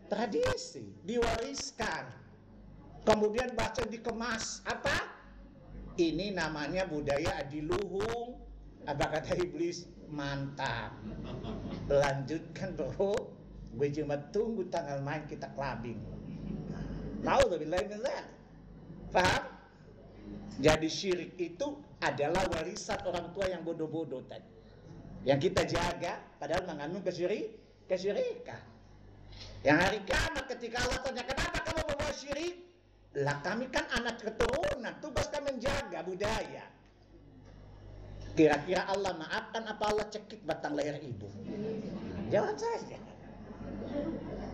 tradisi, diwariskan. Kemudian bahasa dikemas. Apa? Ini namanya budaya adiluhung. Apa kata iblis? Mantap. Lanjutkan bro. Gue cuma tunggu tanggal main kita clubbing. Nauzubillah min dzalik. Paham? Jadi syirik itu adalah warisan orang tua yang bodoh-bodoh tadi, yang kita jaga, padahal mengandung kesyirikan. Yang hari kiamat ketika Allah tanya, kenapa kamu membawa syirik? Lah kami kan anak keturunan, tugas kami menjaga budaya. Kira-kira Allah maafkan apa Allah cekik batang leher ibu? Jangan saja.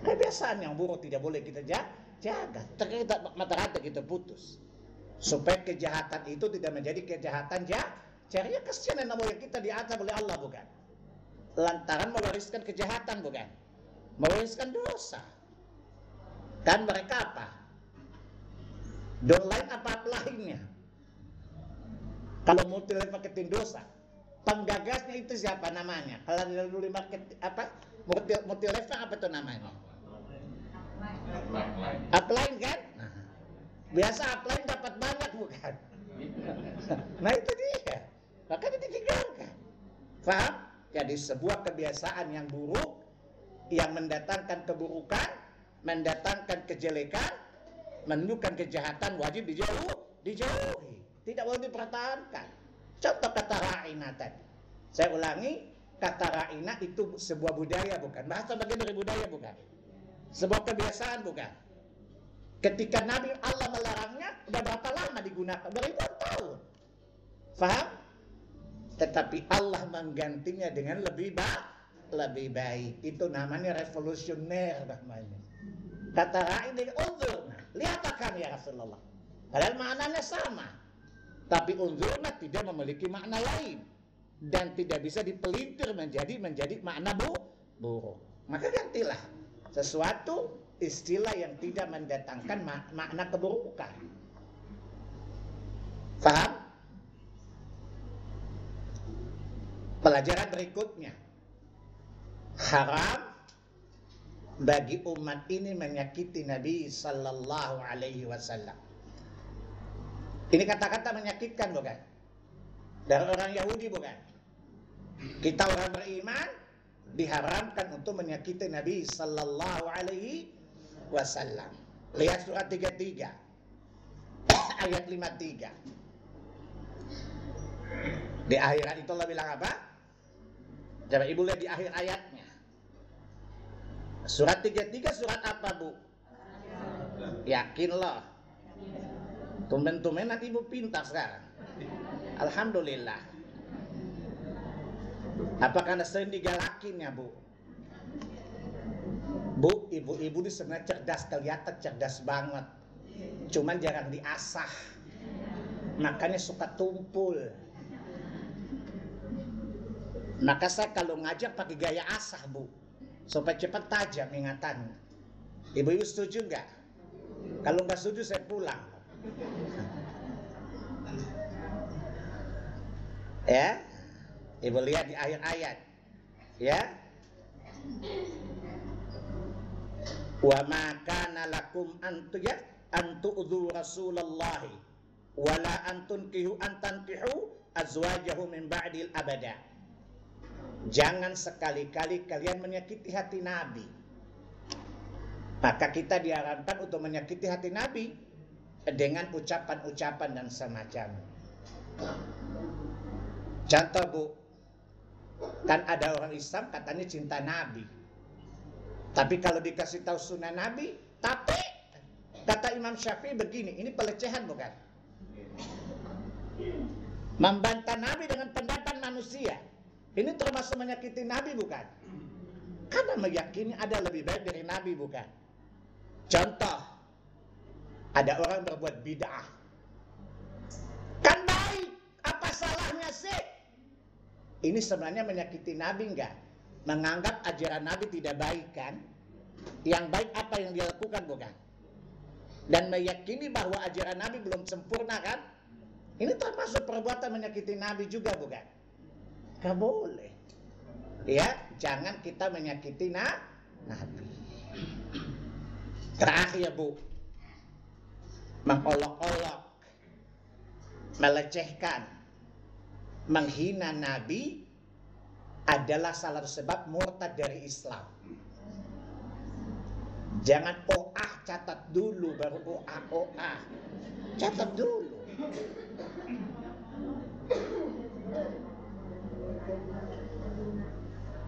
Kebiasaan yang buruk tidak boleh kita jaga. Terkait mata rantai kita putus. Supaya kejahatan itu tidak menjadi kejahatan jariah. Kesian nenek moyang kita diazab oleh Allah, bukan? Lantaran mewariskan kejahatan, bukan? Mewariskan dosa. Kan mereka apa? Don't lain apa lainnya. Kalau multi-level marketing dosa, penggagasnya itu siapa namanya? Kalau dulu market apa? Multi-level apa itu namanya? Upline kan? Biasa upline dapat banyak, bukan? Nah itu dia. Makanya ditinggalkan. Faham? Jadi sebuah kebiasaan yang buruk, yang mendatangkan keburukan, mendatangkan kejelekan, menunjukkan kejahatan, wajib dijauhi. Tidak boleh dipertahankan. Contoh kata ra'ina tadi. Saya ulangi, kata ra'ina itu sebuah budaya, bukan? Bahasa bagian dari budaya, bukan? Sebuah kebiasaan, bukan? Ketika Nabi Allah melarangnya, sudah berapa lama digunakan? Beribuan tahun. Faham? Tetapi Allah menggantinya dengan lebih baik. Itu namanya revolusioner namanya. Kata ra'in, unzurna, lihatlah kami ya Rasulullah. Padahal maknanya sama. Tapi unzurna tidak memiliki makna lain. Dan tidak bisa dipelintir menjadi makna buruk. Maka gantilah sesuatu istilah yang tidak mendatangkan makna keburukan. Faham? Pelajaran berikutnya, haram bagi umat ini menyakiti Nabi Sallallahu Alaihi Wasallam. Ini kata-kata menyakitkan, bukan? Dari orang Yahudi, bukan? Kita orang beriman diharamkan untuk menyakiti Nabi Sallallahu Alaihi Wasallam. Lihat surat 33 ayat 53. Di akhirat itu Allah bilang apa? Coba ibu lihat di akhir ayatnya. Surat 33 surat apa, Bu? Yakinlah. Tumben-tumben nanti ibu pintar sekarang. Alhamdulillah. Apakah Anda sering digalakin ya, Bu? Bu, ibu-ibu ini sebenarnya cerdas, kelihatan cerdas banget. Cuman jarang diasah. Makanya suka tumpul. Maka saya kalau ngajar pakai gaya asah, Bu. Supaya cepat tajam ingatan. Ibu-ibu setuju nggak? Kalau nggak setuju saya pulang. Ya, ibu lihat di akhir ayat. Ya. Wa ma kana lakum antu'dhu Rasulullah wala antunkihu azwajahu min ba'dil abada. Jangan sekali-kali kalian menyakiti hati Nabi. Maka kita diharapkan untuk menyakiti hati Nabi dengan ucapan-ucapan dan semacam. Contoh Bu, kan ada orang Islam katanya cinta Nabi, tapi kalau dikasih tahu sunnah Nabi, tapi kata Imam Syafi'i begini, ini pelecehan bukan? Membantah Nabi dengan pendapat manusia, ini termasuk menyakiti Nabi bukan? Karena meyakini ada lebih baik dari Nabi bukan? Contoh, ada orang berbuat bid'ah, kan baik, apa salahnya sih? Ini sebenarnya menyakiti Nabi enggak? Menganggap ajaran Nabi tidak baik kan? Yang baik apa yang dia lakukan bukan? Dan meyakini bahwa ajaran Nabi belum sempurna kan? Ini termasuk perbuatan menyakiti Nabi juga bukan? Gak boleh. Ya, jangan kita menyakiti Nabi. Terakhir Bu, mengolok-olok, melecehkan, menghina Nabi adalah salah satu sebab murtad dari Islam. Jangan catat dulu baru catat dulu.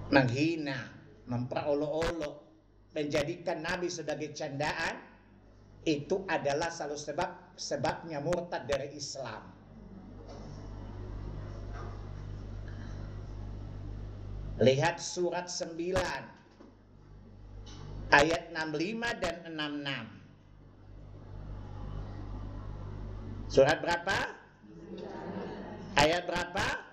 Menghina, memperolok-olok, menjadikan Nabi sebagai candaan, itu adalah salah sebabnya murtad dari Islam. Lihat surat 9 ayat 65 dan 66. Surat berapa? Ayat berapa?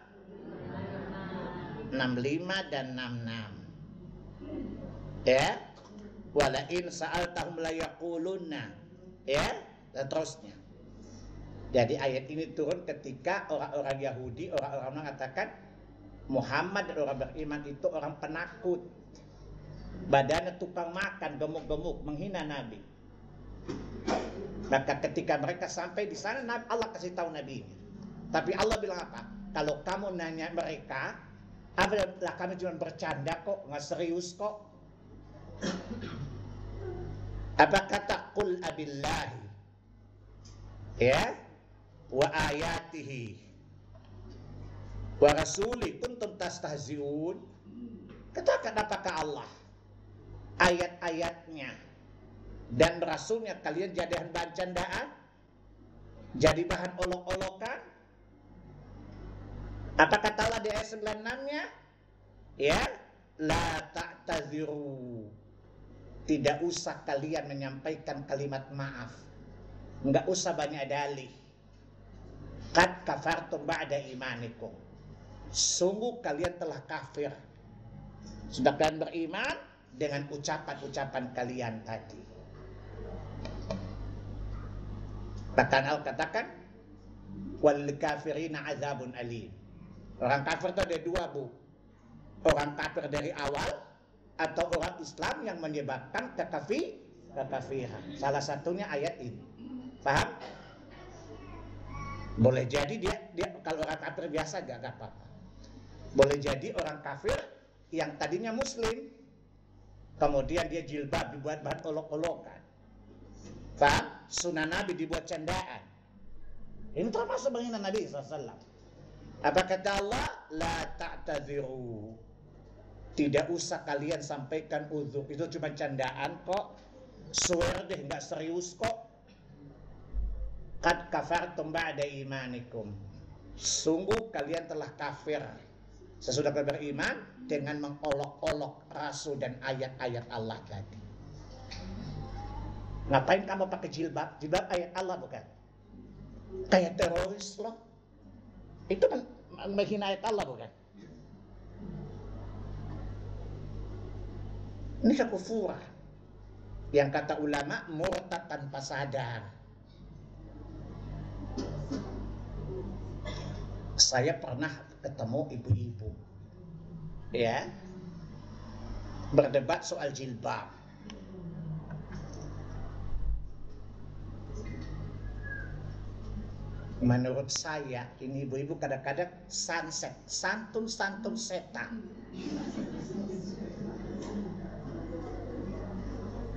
65 dan 66. Ya. Walain sa'altahum la yaqulunna. Ya, dan terusnya. Jadi ayat ini turun ketika orang-orang Yahudi, orang-orang mengatakan Muhammad dan orang beriman itu orang penakut, badannya tukang makan, gemuk-gemuk, menghina Nabi. Maka ketika mereka sampai di sana, Allah kasih tahu Nabi ini. Tapi Allah bilang apa? Kalau kamu nanya mereka, lah kami cuma bercanda kok, nggak serius kok. Apa kata qul abillahi ya wa ayatihi wa rasuli kuntum tastahzi'un. Katakan apakah Allah, ayat-ayatnya dan rasulnya kalian jadi bahan candaan, jadi bahan olok-olokan? Apa kata Allah di ayat 96-nya? Ya, la ta'taziru. Tidak usah kalian menyampaikan kalimat maaf. Enggak usah banyak dalih. Qad kafartum ba'da imanikum. Sungguh kalian telah kafir. Sudah kalian beriman dengan ucapan-ucapan kalian tadi. Bahkan Allah katakan, wal kafirina azabun alim. Orang kafir itu ada dua Bu. Orang kafir dari awal, atau orang Islam yang menyebabkan kekafiran. Salah satunya ayat ini. Paham? Boleh jadi dia kalau orang kafir biasa gak apa-apa. Boleh jadi orang kafir yang tadinya muslim, kemudian dia jilbab dibuat bahan olok-olokan. Paham? Sunnah Nabi dibuat candaan. Ini termasuk menghina Nabi SAW. Apa kata Allah? La ta'tadziru. Tidak usah kalian sampaikan uzur, itu cuma candaan kok. Swear deh, nggak serius kok. Qad kafartum ba'da imanikum. Sungguh kalian telah kafir sesudah beriman dengan mengolok-olok rasul dan ayat-ayat Allah tadi. Ngapain kamu pakai jilbab? Jilbab ayat Allah bukan? Kayak teroris loh. Itu kan menghina ayat Allah bukan? Ini kekufuran. Yang kata ulama murtad tanpa sadar. Saya pernah ketemu ibu-ibu, ya, berdebat soal jilbab. Menurut saya, ini ibu-ibu kadang-kadang sunset, santun-santun setan.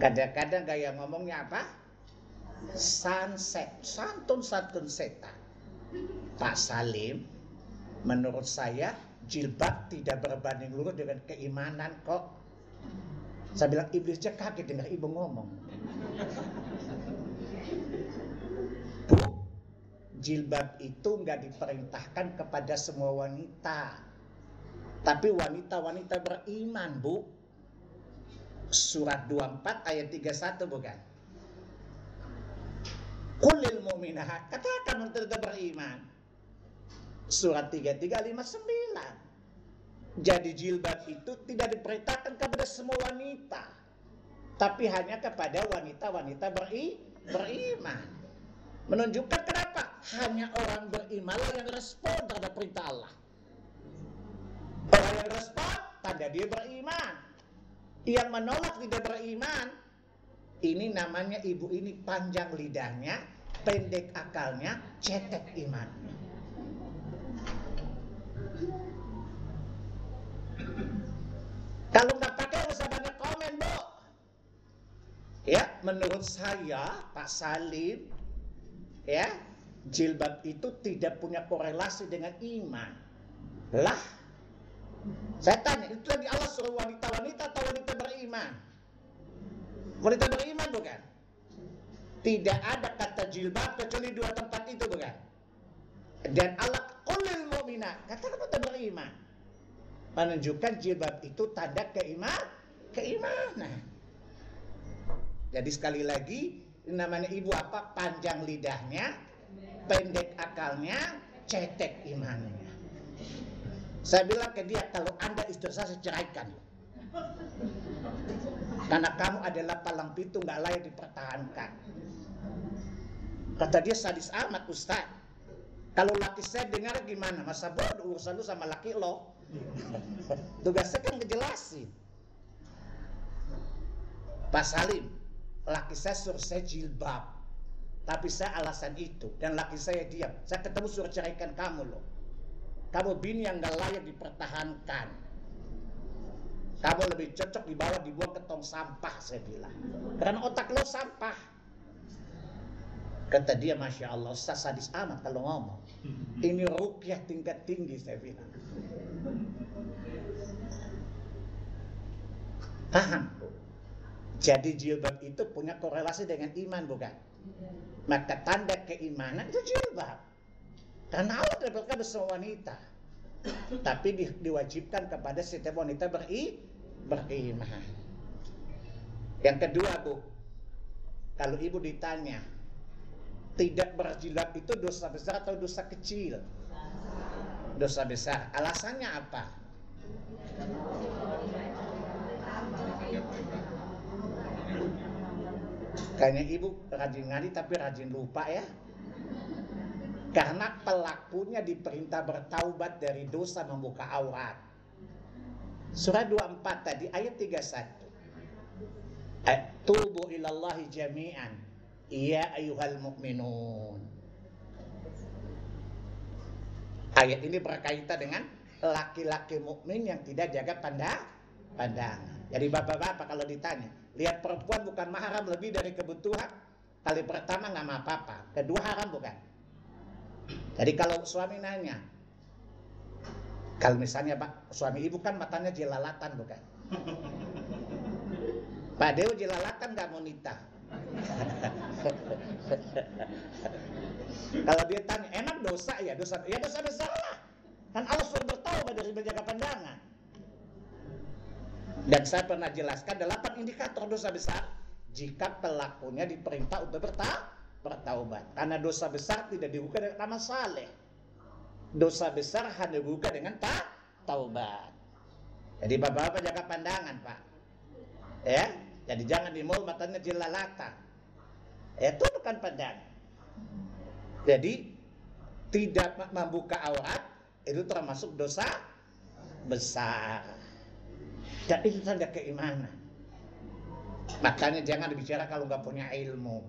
Kadang-kadang gaya ngomongnya apa? Sunset, santun-santun setan. Pak Salim, menurut saya jilbab tidak berbanding lurus dengan keimanan kok. Saya bilang iblis aja kaget dengar ibu ngomong. Bu, jilbab itu nggak diperintahkan kepada semua wanita, tapi wanita-wanita beriman, Bu. Surat 24 ayat 31 bukan? Qulil mu'minahat, katakan wanita beriman. Surat 33 59. Jadi jilbab itu tidak diperintahkan kepada semua wanita, tapi hanya kepada wanita-wanita beriman. Menunjukkan kenapa? Hanya orang beriman yang respon terhadap perintah Allah. Orang yang respon, tanda dia beriman. Yang menolak tidak beriman, ini namanya ibu ini panjang lidahnya, pendek akalnya, cetek imannya. Kalau nggak pakai usah banyak komen, Bu. Ya, menurut saya Pak Salim, ya, jilbab itu tidak punya korelasi dengan iman. Lah, saya tanya, itu tadi Allah suruh wanita-wanita atau wanita beriman? Wanita beriman bukan? Tidak ada kata jilbab kecuali dua tempat itu bukan? Dan Allah qulil mu'minat, katakan wanita beriman. Menunjukkan jilbab itu tanda keimanan. Jadi sekali lagi, namanya ibu apa? Panjang lidahnya, pendek akalnya, cetek imannya. Saya bilang ke dia, kalau Anda istri saya ceraikan. Karena kamu adalah palang pintu gak layak dipertahankan. Kata dia, sadis amat Ustaz. Kalau laki saya dengar gimana? Masa bodoh urusan lu sama laki lo? Tugasnya kan ngejelasin. Pak Salim, laki saya suruh saya jilbab, tapi saya alasan itu, dan laki saya diam. Saya ketemu suruh ceraikan kamu loh. Kamu bini yang gak layak dipertahankan. Kamu lebih cocok dibuang ke tong sampah, saya bilang. Karena otak lo sampah. Kata dia, Masya Allah, Ustaz sadis amat kalau ngomong. Ini ruqyah tingkat tinggi, saya bilang. Paham? Jadi jilbab itu punya korelasi dengan iman, bukan? Maka tanda keimanan itu jilbab. Karena Allah tidak berkata semua wanita, tapi diwajibkan kepada setiap wanita beriman. Yang kedua, Bu, kalau ibu ditanya, tidak berjilbab itu dosa besar atau dosa kecil? Dosa besar. Alasannya apa? Kayaknya ibu rajin ngaji tapi rajin lupa ya. Karena pelakunya diperintah bertaubat dari dosa membuka aurat. Surah 24 tadi ayat 31. Tubu ilallahi jami'an ya ayyuhal mu'minun. Ayat ini berkaitan dengan laki-laki mukmin yang tidak jaga pandangan. Jadi bapak-bapak kalau ditanya, lihat perempuan bukan mahram lebih dari kebutuhan, kali pertama nggak apa-apa, kedua haram bukan? Jadi kalau suami nanya, kalau misalnya Pak, suami ibu kan matanya jelalatan bukan? Pak Dew jelalatan nggak mau nikah? Kalau dia tanya, emang dosa ya? Dosa besar lah. Kan Allah suruh bertaubat dari menjaga pandangan. Dan saya pernah jelaskan 8 indikator dosa besar jika pelakunya diperintah untuk bertaubat. Karena dosa besar tidak dibuka dengan amal saleh. Dosa besar hanya dibuka dengan taubat. Jadi bapak-bapak jaga pandangan, Pak. Ya, jadi jangan di mall matanya jelalatan. Itu bukan pandangan. Jadi tidak membuka aurat itu termasuk dosa besar. Dan itu tanda keimanan. Makanya jangan bicara kalau nggak punya ilmu.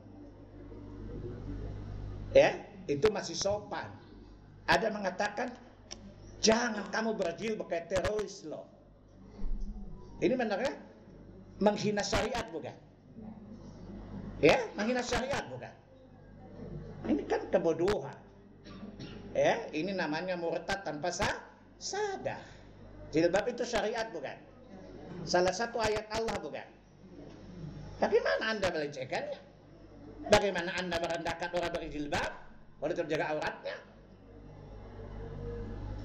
Ya, itu masih sopan. Ada mengatakan, jangan kamu berjilbab kayak teroris loh. Ini benar ya? Menghina syariat bukan? Ya, menghina syariat bukan? Ini kan kebodohan. Ya, ini namanya murtad tanpa sadar. Jilbab itu syariat bukan? Salah satu ayat Allah bukan? Bagaimana Anda melecehkannya? Bagaimana Anda merendahkan orang berjilbab? Orang terjaga auratnya?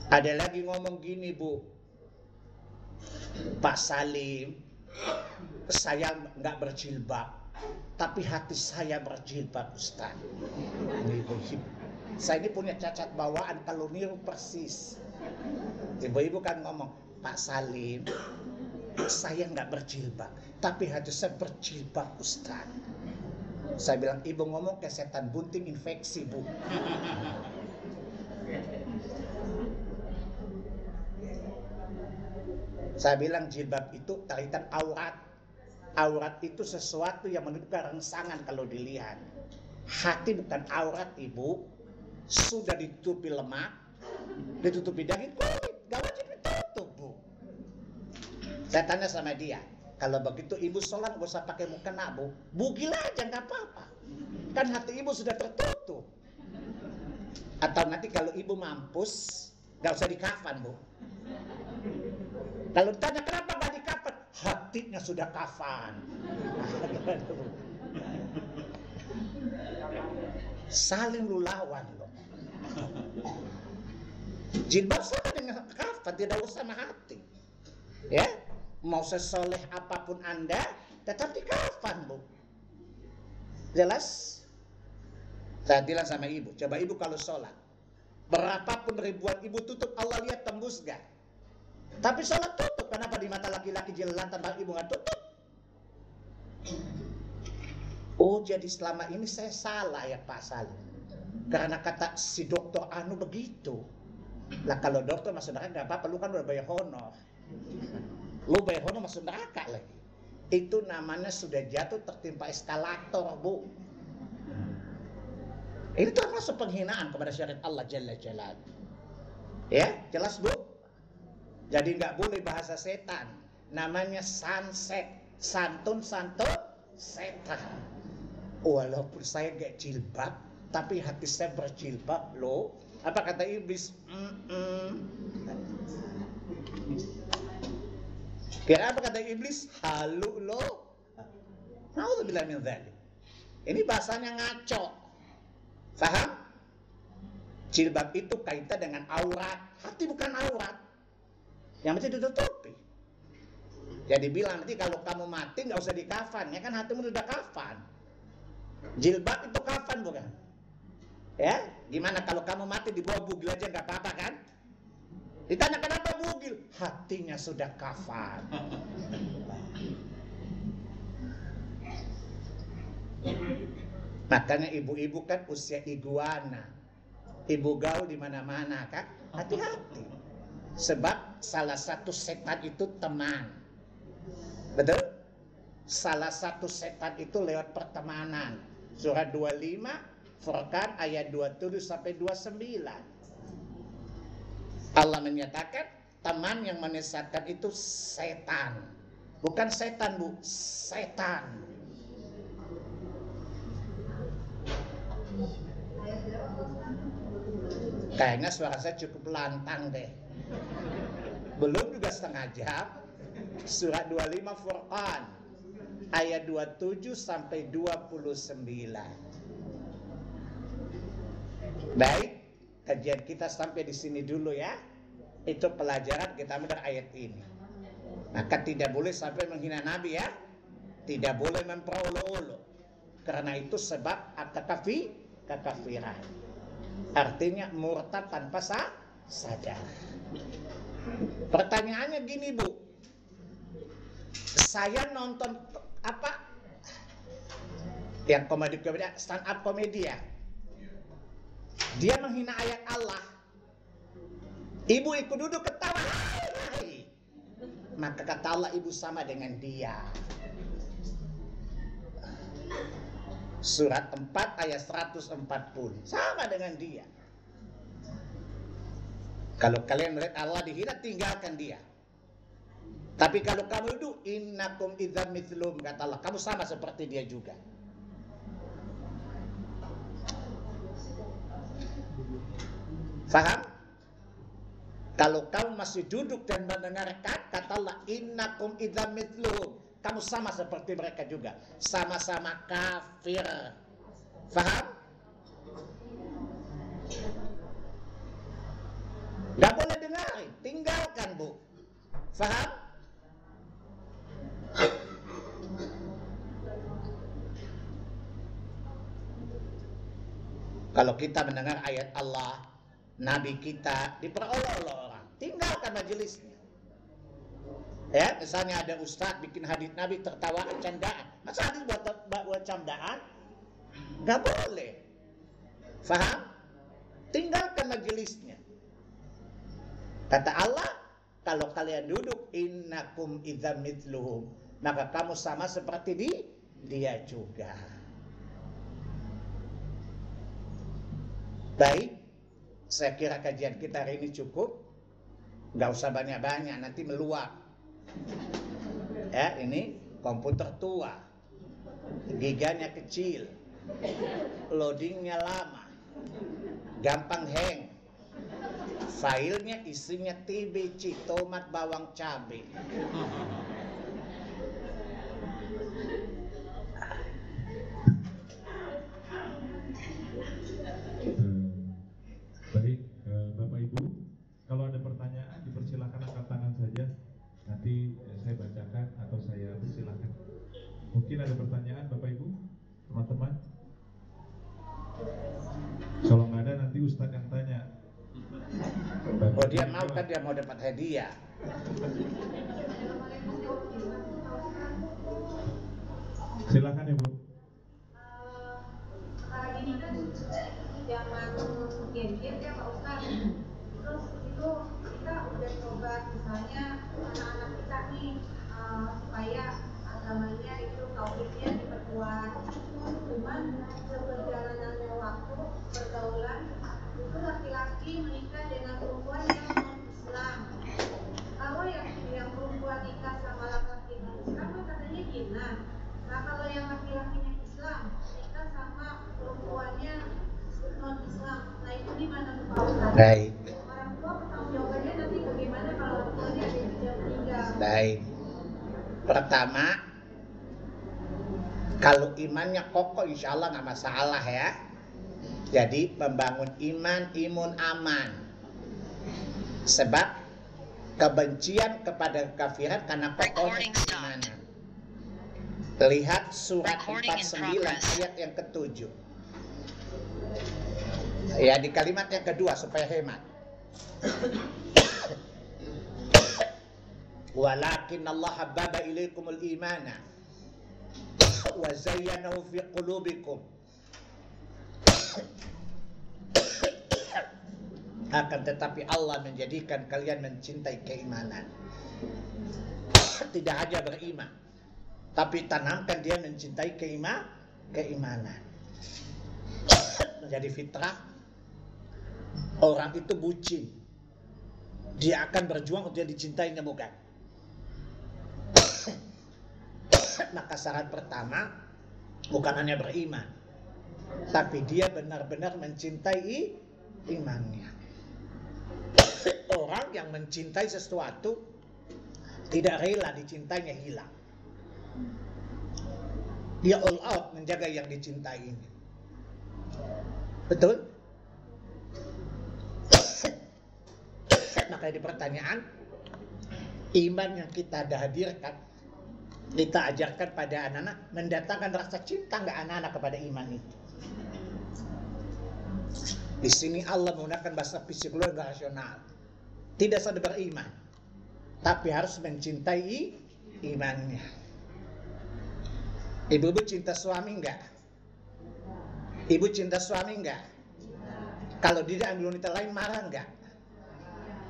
Ada lagi ngomong gini, Bu. Pak Salim, saya nggak berjilbab, tapi hati saya berjilbab, Ustaz. Saya ini punya cacat bawaan kalau niru persis. Ibu-ibu kan ngomong, Pak Salim, saya nggak berjilbab, tapi hati saya berjilbab, Ustaz. Saya bilang, ibu ngomong ke setan bunting infeksi, Bu. Saya bilang jilbab itu kaitan aurat. Aurat itu sesuatu yang menunjukkan rangsangan kalau dilihat. Hati bukan aurat, Ibu. Sudah ditutupi lemak, ditutupi daging, kulit, gak wajib ditutup, Bu. Saya tanya sama dia, kalau begitu ibu sholat gak usah pakai mukena, Bu. Bugil aja gak apa-apa. Kan hati ibu sudah tertutup. Atau nanti kalau ibu mampus, gak usah dikafan, Bu. Kalau ditanya kenapa gak dikafan, hatinya sudah kafan. Saling lu lawan loh. Jilbab sama dengan kafan, tidak usah sama hati. Ya, mau sesoleh apapun Anda, tetap di kafan, Bu. Jelas? Saya bilang sama ibu, coba ibu kalau sholat, berapapun ribuan ibu tutup, Allah lihat tembus gak? Tapi sholat tutup, kenapa di mata laki-laki jelatan bang ibu gak tutup? Oh, jadi selama ini saya salah ya Pak Salim. Karena kata si dokter Anu begitu. Lah kalau dokter masuk neraka gak apa-apa, lu kan udah bayar honor. Lu bayar honor masuk neraka lagi. Itu namanya sudah jatuh tertimpa eskalator, Bu. Ini termasuk penghinaan kepada syariat Allah Jalla Jalaluhu. Ya, jelas, Bu? Jadi nggak boleh bahasa setan. Namanya sanset, santun setan. Walaupun saya gak jilbab, tapi hati saya berjilbab loh. Apa kata iblis? Kira apa kata iblis? Halu loh. Naudzubillah min dzalik. Ini bahasanya ngaco. Paham? Jilbab itu kaitan dengan aurat. Hati bukan aurat. Yang mesti ditutupi. Jadi bilang nanti kalau kamu mati nggak usah dikafan, ya kan hatimu udah kafan. Jilbab itu kafan bukan? Ya, gimana kalau kamu mati di bawah bugil aja nggak apa-apa kan? Ditanya kenapa bugil? Hatinya sudah kafan. Makanya ibu-ibu kan usia iguana, ibu gaul di mana-mana kan? Hati-hati. Sebab salah satu setan itu teman. Betul? Salah satu setan itu lewat pertemanan. Surat 25, Furqan ayat 27 sampai 29. Allah menyatakan teman yang menyesatkan itu setan. Bukan setan, Bu, setan. Kayaknya suara saya cukup lantang deh. Belum juga setengah jam. Surat 25 Furqan ayat 27 sampai 29. Baik, kajian kita sampai di sini dulu ya. Itu pelajaran kita ambil ayat ini. Maka tidak boleh sampai menghina Nabi ya. Tidak boleh memperolok-olok. Karena itu sebab kekafiran. Artinya murtad tanpa sadar. Pertanyaannya gini, Bu. Saya nonton apa? Yang komedi stand up komedi ya. Dia menghina ayat Allah. Ibu ikut duduk ketawa. Maka kata Allah, ibu sama dengan dia. Surat 4 ayat 140. Sama dengan dia. Kalau kalian melihat Allah dihina, tinggalkan dia. Tapi kalau kamu itu innakum idzam mithlum, kata Allah, kamu sama seperti dia juga. Faham? Kalau kamu masih duduk dan mendengarkan, kata Allah, innakum idzam mithlum, kamu sama seperti mereka juga, sama-sama kafir. Faham? Gak boleh dengarin, tinggalkan, Bu. Faham? Kalau kita mendengar ayat Allah, Nabi kita diperoleh-oleh orang, tinggalkan majelisnya. Ya, misalnya ada ustadz bikin hadits Nabi tertawaan, candaan. Masa hadits buat candaan? Gak boleh. Faham? Tinggalkan majelisnya. Kata Allah, kalau kalian duduk, innakum idzam mithluhum, maka kamu sama seperti dia juga. Baik, saya kira kajian kita hari ini cukup. Nggak usah banyak-banyak, nanti meluap. Ya, ini komputer tua, giganya kecil, loadingnya lama, gampang hang. Filenya isinya TBC, tomat, bawang, cabai. Baik, Bapak Ibu, kalau ada pertanyaan dipersilakan angkat tangan saja. Nanti saya bacakan atau saya persilakan. Mungkin ada pertanyaan Bapak Ibu, teman-teman. Kalau nggak ada nanti Ustadz yang tanya. Oh, dia mau kan, dia mau dapat hadiah. Silakan Ibu. Sekarang ini kan zaman gadget ya Pak Ustaz. Terus itu kita udah coba misalnya anak-anak kita nih supaya agamanya itu tauhidnya diperkuat. Cuman seberjalannya waktu pergaulan itu laki-laki menikah dengan perempuan yang non-Islam. Kalau yang perempuan nikah sama laki-laki non-Islam katanya zina. Nah kalau yang laki-lakinya Islam nikah sama perempuannya non-Islam, nah itu gimana Pak Ustaz? Baik. Orang tua bertanggung jawabannya nanti bagaimana kalau orang tuanya ada yang sudah meninggal? Baik. Pertama, kalau imannya kokoh, insya Allah nggak masalah ya. Jadi membangun iman, imun aman. Sebab kebencian kepada kekafiran karena kokohnya keimanan. Lihat surat 49 ayat yang ke-7. Ya, di kalimat yang kedua supaya hemat. Walakin Allah habbaba ilaikumul imana wa zayyanahu fi qulubikum. Akan tetapi Allah menjadikan kalian mencintai keimanan. Tidak hanya beriman, tapi tanamkan dia mencintai keimanan. Menjadi fitrah. Orang itu bucin, dia akan berjuang untuk dia dicintainya, bukan? Maka syarat pertama bukan hanya beriman, tapi dia benar-benar mencintai imannya. Orang yang mencintai sesuatu tidak rela dicintainya hilang. Dia all out menjaga yang dicintai ini. Betul? Maka di pertanyaan, iman yang kita hadirkan, kita ajarkan pada anak-anak, mendatangkan rasa cinta nggak anak-anak kepada iman itu? Di sini Allah menggunakan bahasa psikologi rasional. Tidak saja beriman, tapi harus mencintai imannya. Ibu-ibu cinta suami enggak? Ibu cinta suami enggak? Kalau dia ambil wanita lain marah enggak?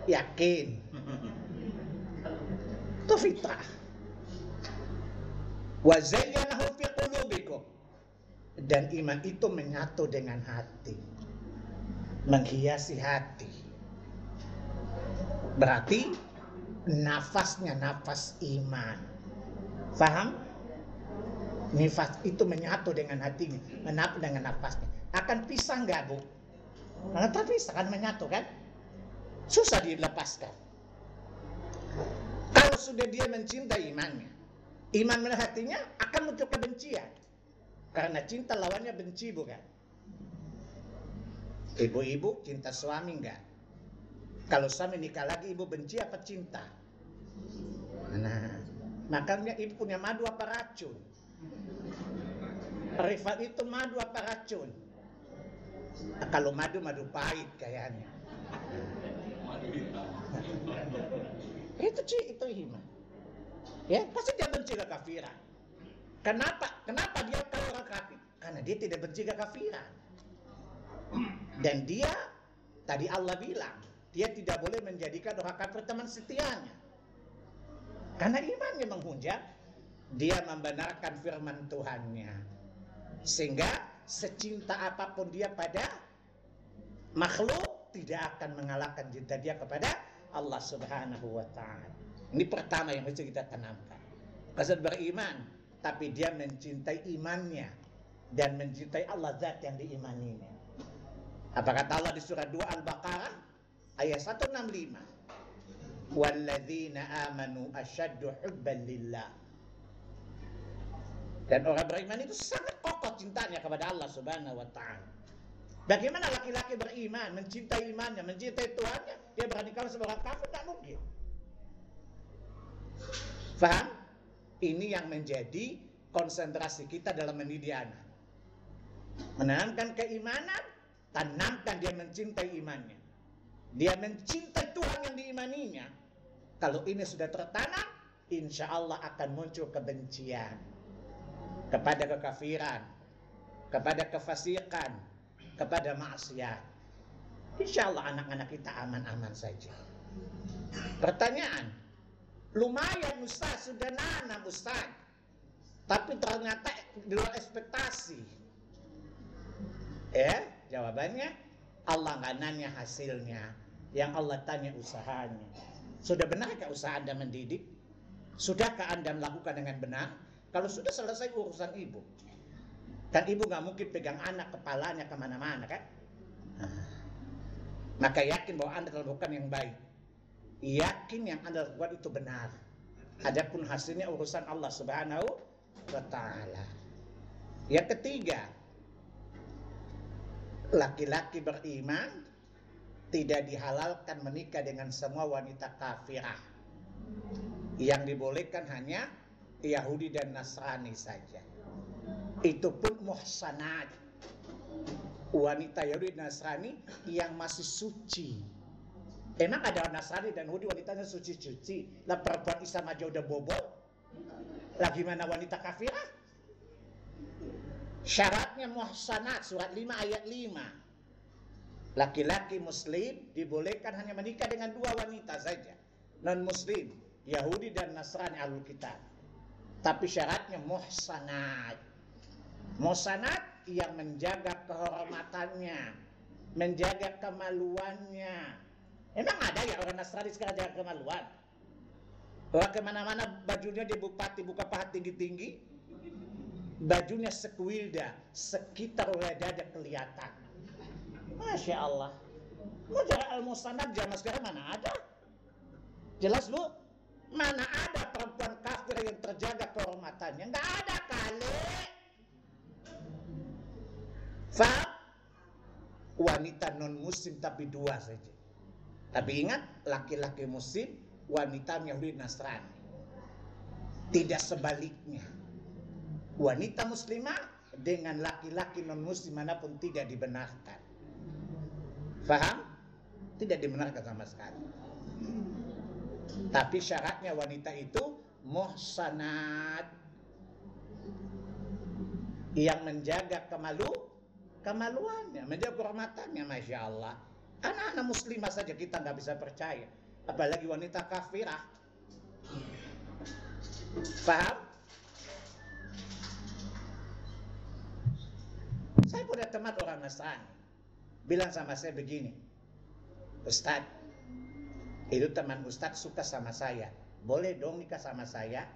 Yakin? Itu fitrah. Wa zayyanahu fi qulubikum. dan iman itu menyatu dengan hati, menghiasi hati. Berarti nafasnya nafas iman. Faham? Nifas itu menyatu dengan hatinya, menyatu dengan nafasnya. Akan pisah nggak, Bu? Karena terpisah kan, menyatu kan? Susah dilepaskan. Kalau sudah dia mencintai imannya, iman dalam hatinya, akan muncul kebencian. Karena cinta lawannya benci, bukan? Ibu-ibu cinta suami enggak? Kalau suami nikah lagi, ibu benci apa cinta? Nah, makanya ibu punya madu apa racun? Rifat itu madu apa racun? Nah, kalau madu pahit kayaknya. Itu iman. Ya, pasti dia benci kekafiran. Kenapa dia kalau orang kafir? Karena dia tidak benci kekafiran. Dan dia, tadi Allah bilang, dia tidak boleh menjadikan orang kafir teman setianya. Karena imannya menghujat, dia membenarkan firman Tuhannya. Sehingga secinta apapun dia pada makhluk, tidak akan mengalahkan cinta dia kepada Allah Subhanahu wa ta'ala. Ini pertama yang harus kita tanamkan. Kesan beriman, tapi dia mencintai imannya dan mencintai Allah zat yang diimaninya. Apa kata Allah di surah 2 Al-Baqarah ayat 165? Walladzina amanu asyaddu hubban lillah. Dan orang beriman itu sangat kokoh cintanya kepada Allah Subhanahu wa ta'ala. Bagaimana laki-laki beriman, mencintai imannya, mencintai Tuhannya, dia berani kalah sama orang kafir? Tidak mungkin. Faham? Ini yang menjadi konsentrasi kita dalam mendidik anak. Menanamkan keimanan, tanamkan dia mencintai imannya. Dia mencintai Tuhan yang diimaninya. Kalau ini sudah tertanam, insya Allah akan muncul kebencian kepada kekafiran, kepada kefasikan, kepada maksiat. Insya Allah anak-anak kita aman-aman saja. Pertanyaan, lumayan Ustaz, sudah nanam Ustaz, tapi ternyata di luar ekspektasi. Jawabannya Allah nggak nanya hasilnya, yang Allah tanya usahanya. Sudah benarkah usaha Anda mendidik? Sudahkah Anda melakukan dengan benar? Kalau sudah selesai urusan ibu, kan ibu nggak mungkin pegang anak kepalanya kemana-mana kan? Maka yakin bahwa Anda melakukan yang baik. Yakin yang Anda lakukan itu benar. Adapun hasilnya urusan Allah Subhanahu wa ta'ala. Yang ketiga, laki-laki beriman tidak dihalalkan menikah dengan semua wanita kafirah. Yang dibolehkan hanya Yahudi dan Nasrani saja. Itu pun muhsanat, wanita Yahudi dan Nasrani yang masih suci. Emang ada Nasrani dan Yahudi wanitanya suci-suci? Lah perempuan Islam aja udah bobol, lagi mana wanita kafirah? Syaratnya muhsanat, surat 5 ayat 5. Laki-laki muslim dibolehkan hanya menikah dengan 2 wanita saja. Non muslim, Yahudi dan Nasrani ahlul kitab. Tapi syaratnya muhsanat. Muhsanat yang menjaga kehormatannya, menjaga kemaluannya. Emang ada ya orang Nasrani sekarang jaga kemaluan? Orang kemana-mana bajunya dia bupati buka paha tinggi-tinggi, bajunya sekuilda, sekitar oleh dada kelihatan. Masya Allah. Mau jaga al-muhsanat zaman sekarang mana ada? Jelas lu? Mana ada perempuan kafir yang terjaga kehormatannya? Nggak ada kali. Faham? Wanita non muslim tapi 2 saja. Tapi ingat, laki-laki muslim, wanita Yahudi Nasrani. Tidak sebaliknya. Wanita muslimah dengan laki-laki non muslim manapun tidak dibenarkan. Faham? Tidak dibenarkan sama sekali. Tapi syaratnya wanita itu muhsanat, yang menjaga kemaluannya, menjaga kehormatannya. Masya Allah. Anak-anak muslimah saja kita nggak bisa percaya, apalagi wanita kafirah. Paham? ada teman orang Nasrani bilang sama saya begini, Ustadz, itu teman Ustadz suka sama saya, boleh dong nikah sama saya?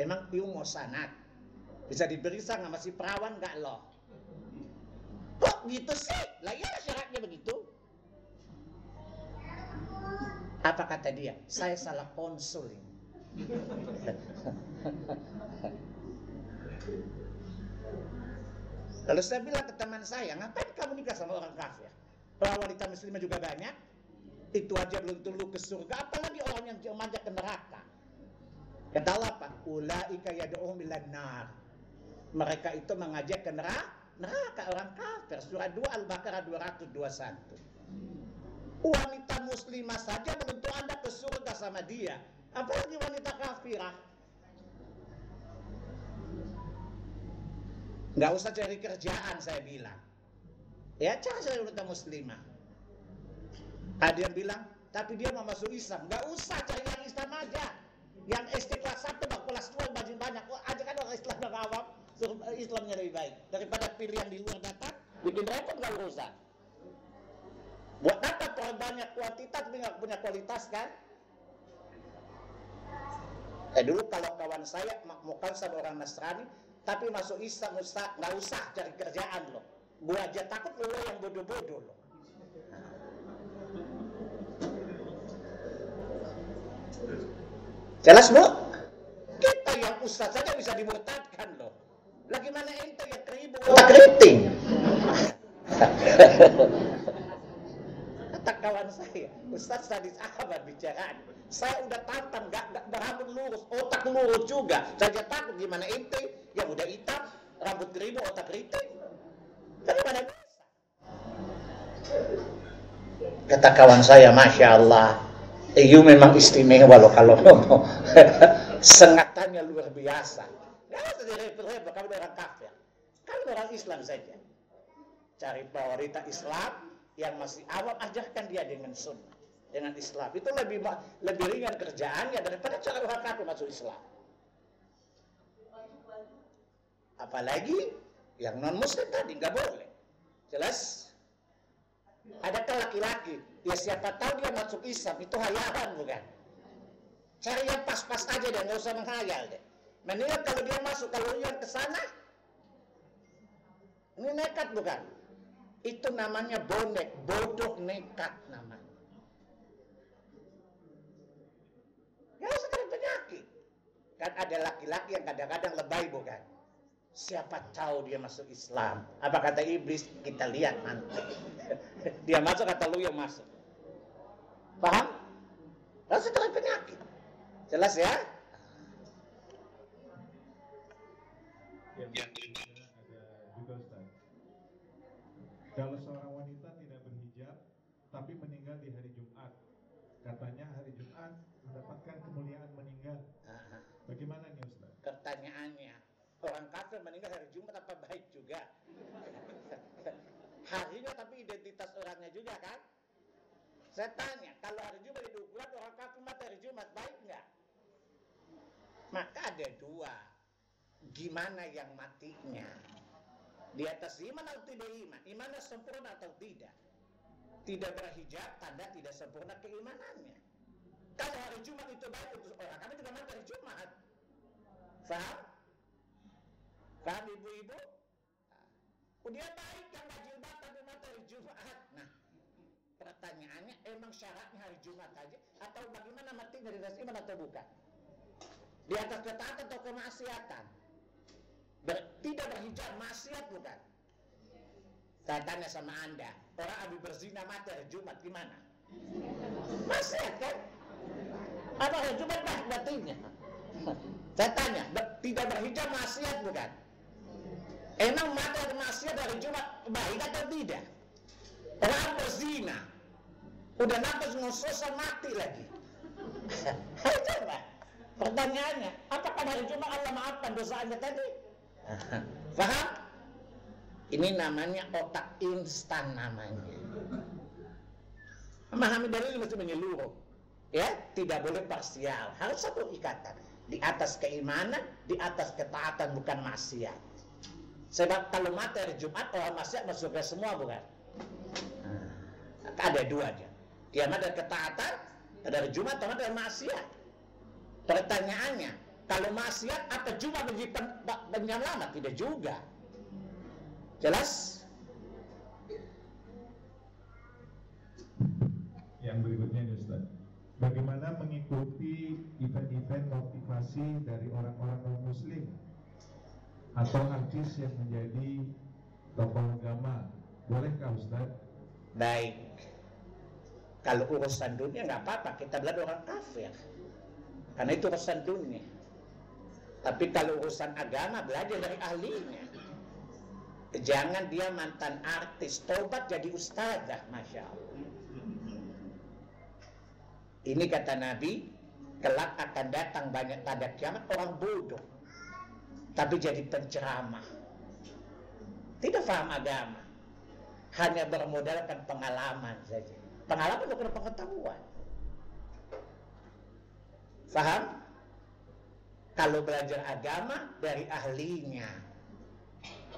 Emang piu mau sanat? Bisa diperiksa sama si perawan gak loh? Kok gitu sih? Lah ya syaratnya begitu. Apa kata dia? Saya salah konsul ini. Lalu saya bilang ke teman saya, ngapain kamu nikah sama orang kafir? Orang wanita muslimah juga banyak. Itu aja belum tentu ke surga, apalagi orang yang manja ke neraka. Kata Allah apa? Ulaika yad'uhum ilan nar. Mereka itu mengajak ke neraka orang kafir. Surah 2 Al-Baqarah 221. Wanita muslimah saja belum tentu Anda ke surga sama dia, apalagi wanita kafirah. Nggak usah cari kerjaan, saya bilang. Ya cari wanita muslimah. Ada yang bilang, tapi dia mau masuk Islam. Nggak usah, cari yang Islam aja. Yang SD kelas 1, kelas 2 baju banyak. Oh, aja kan orang Islam yang awam, suruh Islamnya lebih baik. Daripada pilih yang di luar datang, bikin repot nggak urusan. Buat apa kalau banyak kuantitas tapi nggak punya kualitas kan? Dulu kalau kawan saya mau sama orang Nasrani, tapi masuk Islam, Ustaz, nggak usah cari kerjaan loh. Gua aja takut lo yang bodoh-bodoh loh. Jelas bu? Kita yang Ustaz saja bisa dimurtadkan loh. Lagi mana ente yang keribu otak keriting? Kata kawan saya, Ustaz sadis Ahmad bicara. Saya udah tantang, gak berambut lurus, otak lurus juga. Saya takut gimana ente yang udah hitam, rambut keribu, otak keriting. Bagaimana bisa? Kata kawan saya, Masya Allah, you memang istimewa loh kalau ngomong. Sengatannya luar biasa. Gak usah direpot-repot, kamu orang kafir. Kamu orang Islam saja. Cari wanita Islam yang masih awam, ajarkan dia dengan sunnah, dengan Islam. Itu lebih ringan kerjaannya daripada cara orang kafir masuk Islam. Apalagi yang non muslim tadi nggak boleh. Jelas? Adakah laki-laki? Ya siapa tahu dia masuk Islam itu hayalan bukan? Cari yang pas-pas aja deh, nggak usah menghayal deh. Mendingan kalau dia masuk, kalau yang ke sana, ini nekat bukan? Itu namanya bonek, bodoh nekat namanya. Gak usah cari penyakit. Kan ada laki-laki yang kadang-kadang lebay bukan? Siapa tahu dia masuk Islam. Apa kata iblis? Kita lihat nanti. Dia masuk atau lu yang masuk? Paham? Gak usah cari penyakit. Jelas ya? Yang ada juga Ustaz. Kalau seorang wanita tidak berhijab tapi meninggal di hari Jumat, katanya hari Jumat mendapatkan kemuliaan meninggal. Bagaimana nih Ustaz? Pertanyaannya, orang kafir meninggal hari Jumat apa baik juga? Harinya tapi identitas orangnya juga kan? Saya tanya, kalau hari Jumat itu ukuran orang kafir mati hari Jumat baik nggak? Maka ada dua. Gimana yang matinya? Di atas iman atau tidak iman? Imannya sempurna atau tidak? Tidak berhijab, tanda tidak sempurna keimanannya. Kalau hari Jumat itu baik untuk orang, kami juga mati hari Jumat. Faham? Faham ibu-ibu? Dia baik yang gak jilbab tapi mati hari Jumat. Nah, pertanyaannya emang syaratnya hari Jumat aja? Atau bagaimana matinya di atas iman atau bukan? Di atas ketaatan atau kemaksiatan? Tidak berhijab, maksiat bukan? Saya tanya sama anda, orang habis berzina mati hari Jumat gimana? Maksiat kan? Apa hari Jumat baik batinnya? Saya tanya, tidak berhijab maksiat bukan? Emang mati hari maksiat hari Jumat baik atau tidak? Orang berzina, udah nafas ngososan mati lagi. Coba, pertanyaannya, apakah hari Jumat Allah maafkan dosa anda tadi? Faham? Ini namanya otak instan namanya. Memahami dalil mesti menyeluruh. Ya, tidak boleh parsial. Harus satu ikatan. Di atas keimanan, di atas ketaatan bukan maksiat. Sebab kalau mati hari Jumat orang maksiat masuk surga semua, bukan? Ada dua aja. Kiamat dari ketaatan, dari Jumat atau dari maksiat. Pertanyaannya, kalau maksiat apa Jumat menjadi penyelamat? Tidak juga. Jelas? Yang berikutnya nih Ustaz, bagaimana mengikuti event-event motivasi dari orang-orang non-muslim atau artis yang menjadi tokoh agama? Bolehkah Ustaz? Baik. Kalau urusan dunia nggak apa-apa, kita belajar orang kafir. Karena itu urusan dunia. Tapi kalau urusan agama, belajar dari ahlinya. Jangan dia mantan artis, tobat jadi ustazah, Masya Allah. Ini kata Nabi, kelak akan datang banyak pada kiamat orang bodoh, tapi jadi penceramah. Tidak paham agama, hanya bermodalkan pengalaman saja. Pengalaman bukan pengetahuan. Faham? Kalau belajar agama dari ahlinya.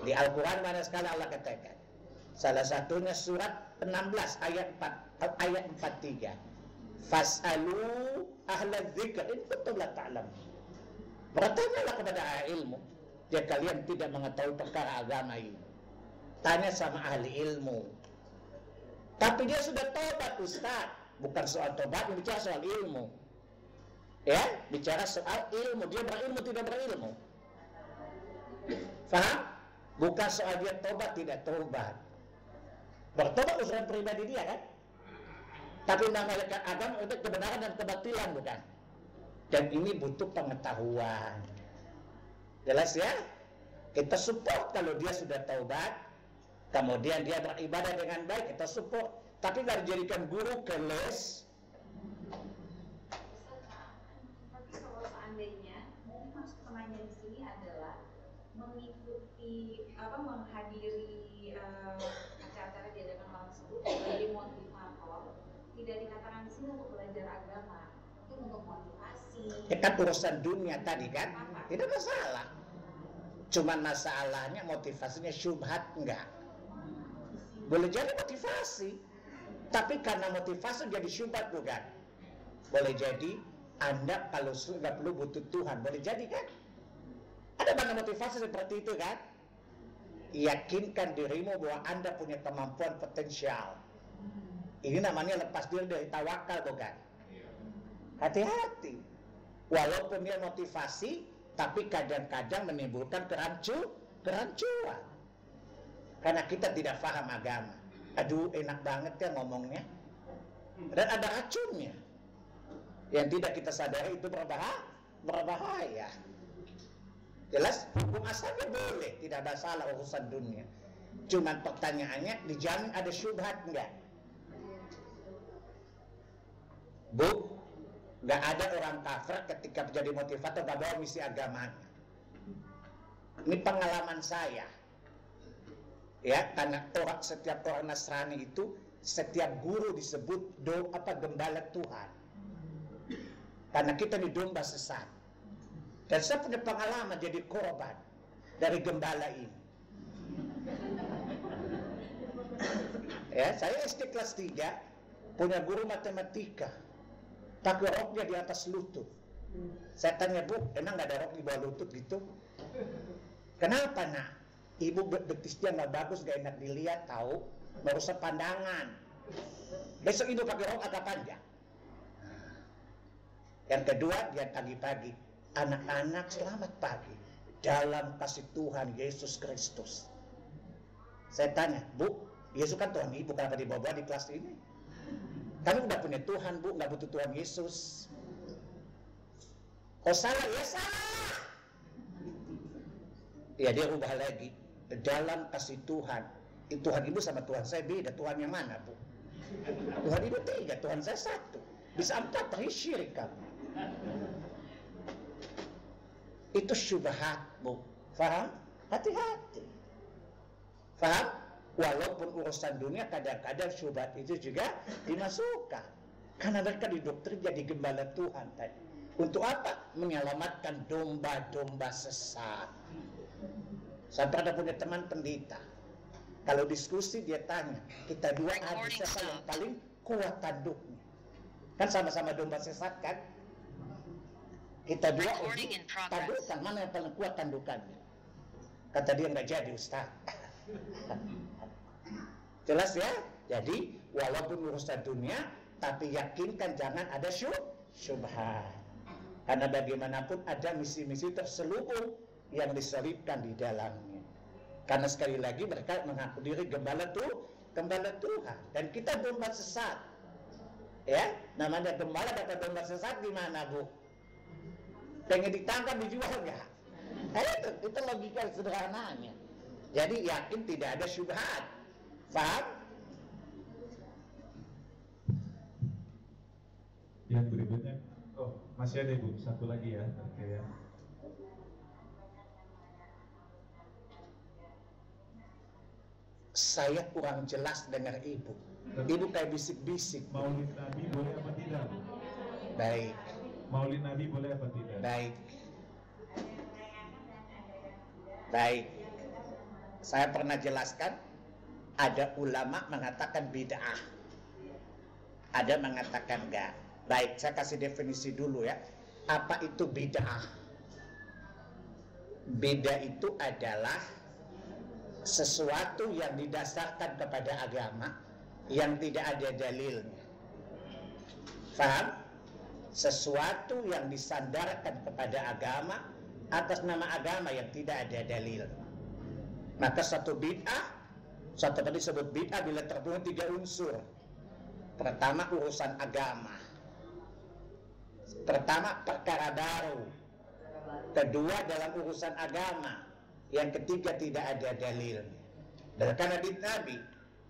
Di Al-Quran mana sekali Allah katakan. Salah satunya surat 16 ayat 43. Fas'alu ahla dzikr in kuntum la ta'lamun. Bertanyalah kepada ahli ilmu jika kalian tidak mengetahui perkara agama ini. Tanya sama ahli ilmu. Tapi dia sudah tobat, Ustaz. Bukan soal tobat, bicara soal ilmu. Ya, bicara soal ilmu. Dia berilmu, tidak berilmu. Faham? Bukan soal dia tobat, tidak tobat. Bertobat urusan pribadi dia kan? Tapi namanya agama itu kebenaran dan kebatilan, bukan? Dan ini butuh pengetahuan. Jelas ya? Kita support kalau dia sudah taubat, kemudian dia beribadah dengan baik, kita support. Tapi nggak dijadikan guru keles. Tapi kalau seandainya, maksud pertanyaan di sini adalah mengikuti menghadiri acara-acara diadakan orang tersebut sebagai motivator, tidak dikatakan di sini untuk belajar agama, itu untuk motivasi. Ya kan urusan dunia tadi kan, tidak masalah. Cuman masalahnya motivasinya syubhat enggak. Boleh jadi motivasi, tapi karena motivasi jadi syubhat bukan. Boleh jadi Anda kalau sudah perlu butuh Tuhan, boleh jadi kan? Ada banyak motivasi seperti itu kan? Yakinkan dirimu bahwa Anda punya kemampuan potensial. Ini namanya lepas diri dari tawakal bukan? Hati-hati. Walaupun dia motivasi, tapi kadang-kadang menimbulkan kerancuan. Karena kita tidak paham agama. Aduh, enak banget ya ngomongnya. Dan ada racunnya. Yang tidak kita sadari itu berbahaya. Jelas, hukum asalnya boleh, tidak ada salah urusan dunia. Cuman pertanyaannya, dijamin ada syubhat enggak? Bu, enggak ada orang kafir ketika menjadi motivator enggak bawa misi agamanya. Ini pengalaman saya. Ya, karena setiap orang Nasrani itu, setiap guru disebut gembala Tuhan. Karena kita di domba sesat. Dan saya punya pengalaman jadi korban dari gembala ini. Ya, saya SD kelas 3 punya guru matematika, pakai roknya di atas lutut. Saya tanya, Bu, emang nggak ada rok di bawah lutut gitu? Kenapa nak? Ibu betisnya nggak bagus, nggak enak dilihat, tahu? Merusak pandangan. Besok ibu pakai rok agak panjang. Yang kedua, dia pagi-pagi. Anak-anak selamat pagi dalam kasih Tuhan Yesus Kristus. Saya tanya, Bu, Yesus kan Tuhan Ibu, kenapa dibawa di kelas ini? Kami udah punya Tuhan, Bu, nggak butuh Tuhan Yesus. Oh salah, ya salah. Ya dia ubah lagi. Dalam kasih Tuhan, Tuhan Ibu sama Tuhan saya beda. Tuhan yang mana, Bu? Tuhan Ibu 3, Tuhan saya 1. Bisa 4, syirik kamu. Itu syubhat, Bu. Faham? Hati-hati. Faham? Walaupun urusan dunia kadang-kadang syubhat itu juga dimasukkan. Karena mereka didoktrin jadi gembala Tuhan tadi. Untuk apa? Menyelamatkan domba-domba sesat. Saya pernah punya teman pendeta. Kalau diskusi dia tanya, kita dua ada siapa yang paling kuat tanduknya? Kan sama-sama domba sesat kan? Kita dua tandukan, mana yang paling kuat tandukannya? Kata dia nggak jadi Ustaz. Jelas ya? Jadi walaupun urusan dunia, tapi yakinkan jangan ada syubhat. Karena bagaimanapun ada misi-misi terselubung yang diselipkan di dalamnya. Karena sekali lagi mereka mengaku diri gembala Tuhan, dan kita domba sesat. Ya, namanya gembala dapat domba sesat gimana, Bu? Pengen ditangkap dijual nggak? Itu logika sederhananya. Jadi yakin tidak ada syubhat. Paham? Yang berikutnya, masih ada Ibu, satu lagi ya. Oke ya. Saya kurang jelas dengar Ibu. Ibu kayak bisik-bisik. Maulid Nabi boleh apa tidak? Baik. Maulid Nabi boleh apa tidak? Baik. Baik. Saya pernah jelaskan, ada ulama mengatakan bid'ah. Ada mengatakan enggak. Baik, saya kasih definisi dulu ya. Apa itu bid'ah? Bid'ah itu adalah sesuatu yang didasarkan kepada agama yang tidak ada dalilnya. Faham? Sesuatu yang disandarkan kepada agama atas nama agama yang tidak ada dalil. Maka satu bid'ah, satu tadi disebut bid'ah bila terpenuhi 3 unsur. Pertama, urusan agama. Pertama, perkara baru. Kedua, dalam urusan agama. Yang ketiga, tidak ada dalil. Dan karena hadits Nabi,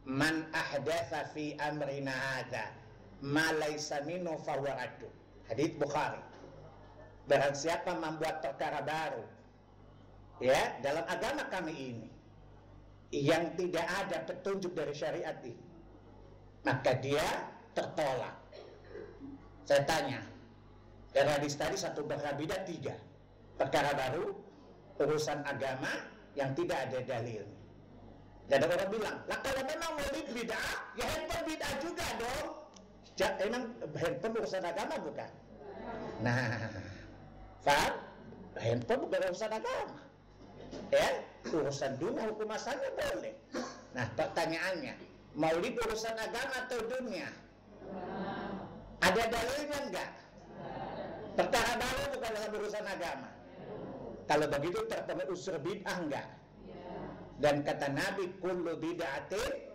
man ahdatsa fi amrina hadza ma laysa minhu fahuwa raddu. Hadits Bukhari. Barang siapa membuat perkara baru ya dalam agama kami ini yang tidak ada petunjuk dari syariat ini, maka dia tertolak. Saya tanya, dari hadis tadi satu perkara bidah, 3 perkara baru, urusan agama yang tidak ada dalil. Dan ada orang bilang, lah kalau memang maulid bid'ah, ya handphone bid'ah juga dong. Emang handphone urusan agama bukan? Nah, faham? Handphone bukan urusan agama. Ya, urusan dunia hukum asalnya boleh. Nah, pertanyaannya, maulid urusan agama atau dunia? Ada dalilnya enggak? Perkara baru bukan dalam urusan agama. Kalau begitu terpenuhi unsur bid'ah enggak? Dan kata Nabi, kullu bid'atin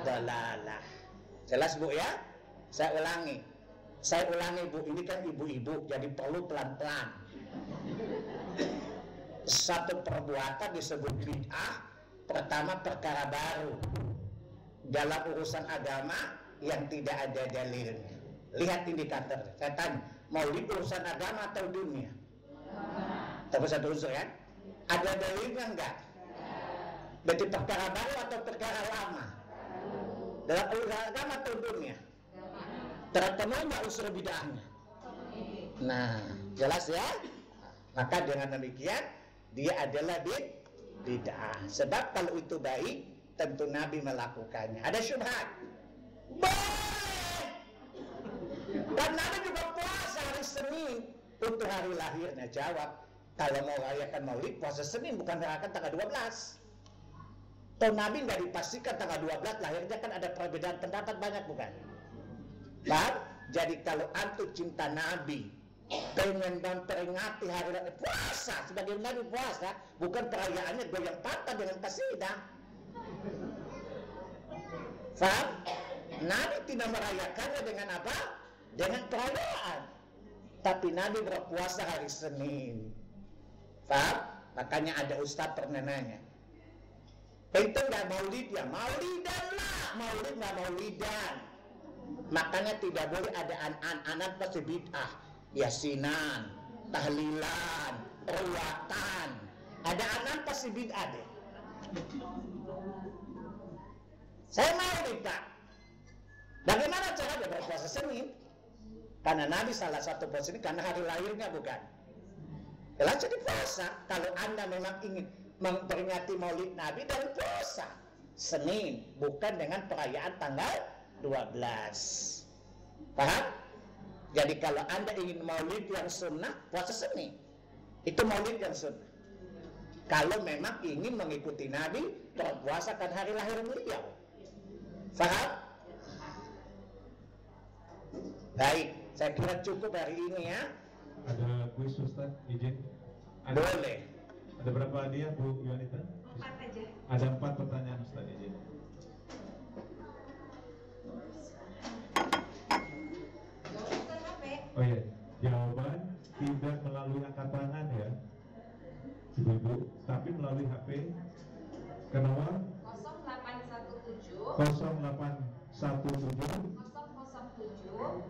dalalah. Jelas Bu ya? Saya ulangi Bu, ini kan ibu-ibu, jadi perlu pelan-pelan. Satu perbuatan disebut bid'ah, pertama perkara baru dalam urusan agama yang tidak ada dalilnya. Lihat indikator. Saya tanya, maulid urusan agama atau dunia? Tapi satu unsur ya. Ada dalilnya enggak? Berarti perkara baru atau perkara lama? Dalam urusan agama atau dunia? Terpenuhi enggak unsur bid'ahnya? Nah, jelas ya? Maka dengan demikian dia adalah bid'ah. Sebab kalau itu baik, tentu Nabi melakukannya. Ada syubhat? Boleh. Dan Nabi juga puasa hari Senin untuk hari lahirnya. Jawab, kalau mau rayakan maulid, puasa Senin bukan rayakan tanggal 12. Toh Nabi nggak dipastikan tanggal 12 lahirnya, kan ada perbedaan pendapat banyak bukan? Kan? Jadi kalau antum cinta Nabi, pengen memperingati hari raya, puasa sebagai Nabi puasa, bukan perayaannya goyang patah dengan kasidah. Faham? Nabi tidak merayakannya dengan apa? Dengan perayaan. Tapi Nabi berpuasa hari Senin. Faham? Makanya ada ustaz pernah nanya, itu nggak maulid ya? Maulidan lah, maulid nggak maulidan. Makanya tidak boleh ada anak pasti bid'ah, yasinan, tahlilan, ruwatan. Ada anak pasti bid'ah deh. Saya maulid Pak. Bagaimana cara dia berpuasa Senin? Karena Nabi salah satu puasa ini karena hari lahirnya bukan. Jelas jadi puasa. Kalau Anda memang ingin memperingati Maulid Nabi dan puasa Senin, bukan dengan perayaan tanggal 12. Paham? Jadi kalau Anda ingin Maulid yang sunnah, puasa Senin. Itu Maulid yang sunnah. Kalau memang ingin mengikuti Nabi, berpuasakan hari lahir beliau. Paham? Baik, saya kira cukup hari ini ya. Ada kuis Ustaz, izin. Boleh. Ada berapa hadiah Bu Yuanita? 4 aja. Ada 4 pertanyaan Ustaz, izin. Bukan HP. Oh iya, jawaban tidak melalui angkat tangan ya, Ibu-ibu, tapi melalui HP ke nomor 0817 0817 007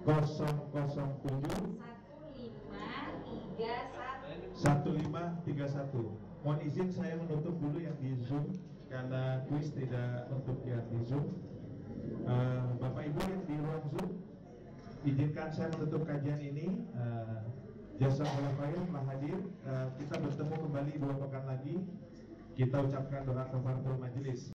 007 1531. Mohon izin saya menutup dulu yang di Zoom karena kuis tidak untuk yang di Zoom. Bapak Ibu yang di ruang Zoom, izinkan saya menutup kajian ini. Jazakallahu khairan telah hadir. Kita bertemu kembali 2 pekan lagi. Kita ucapkan doa kafaratul majelis.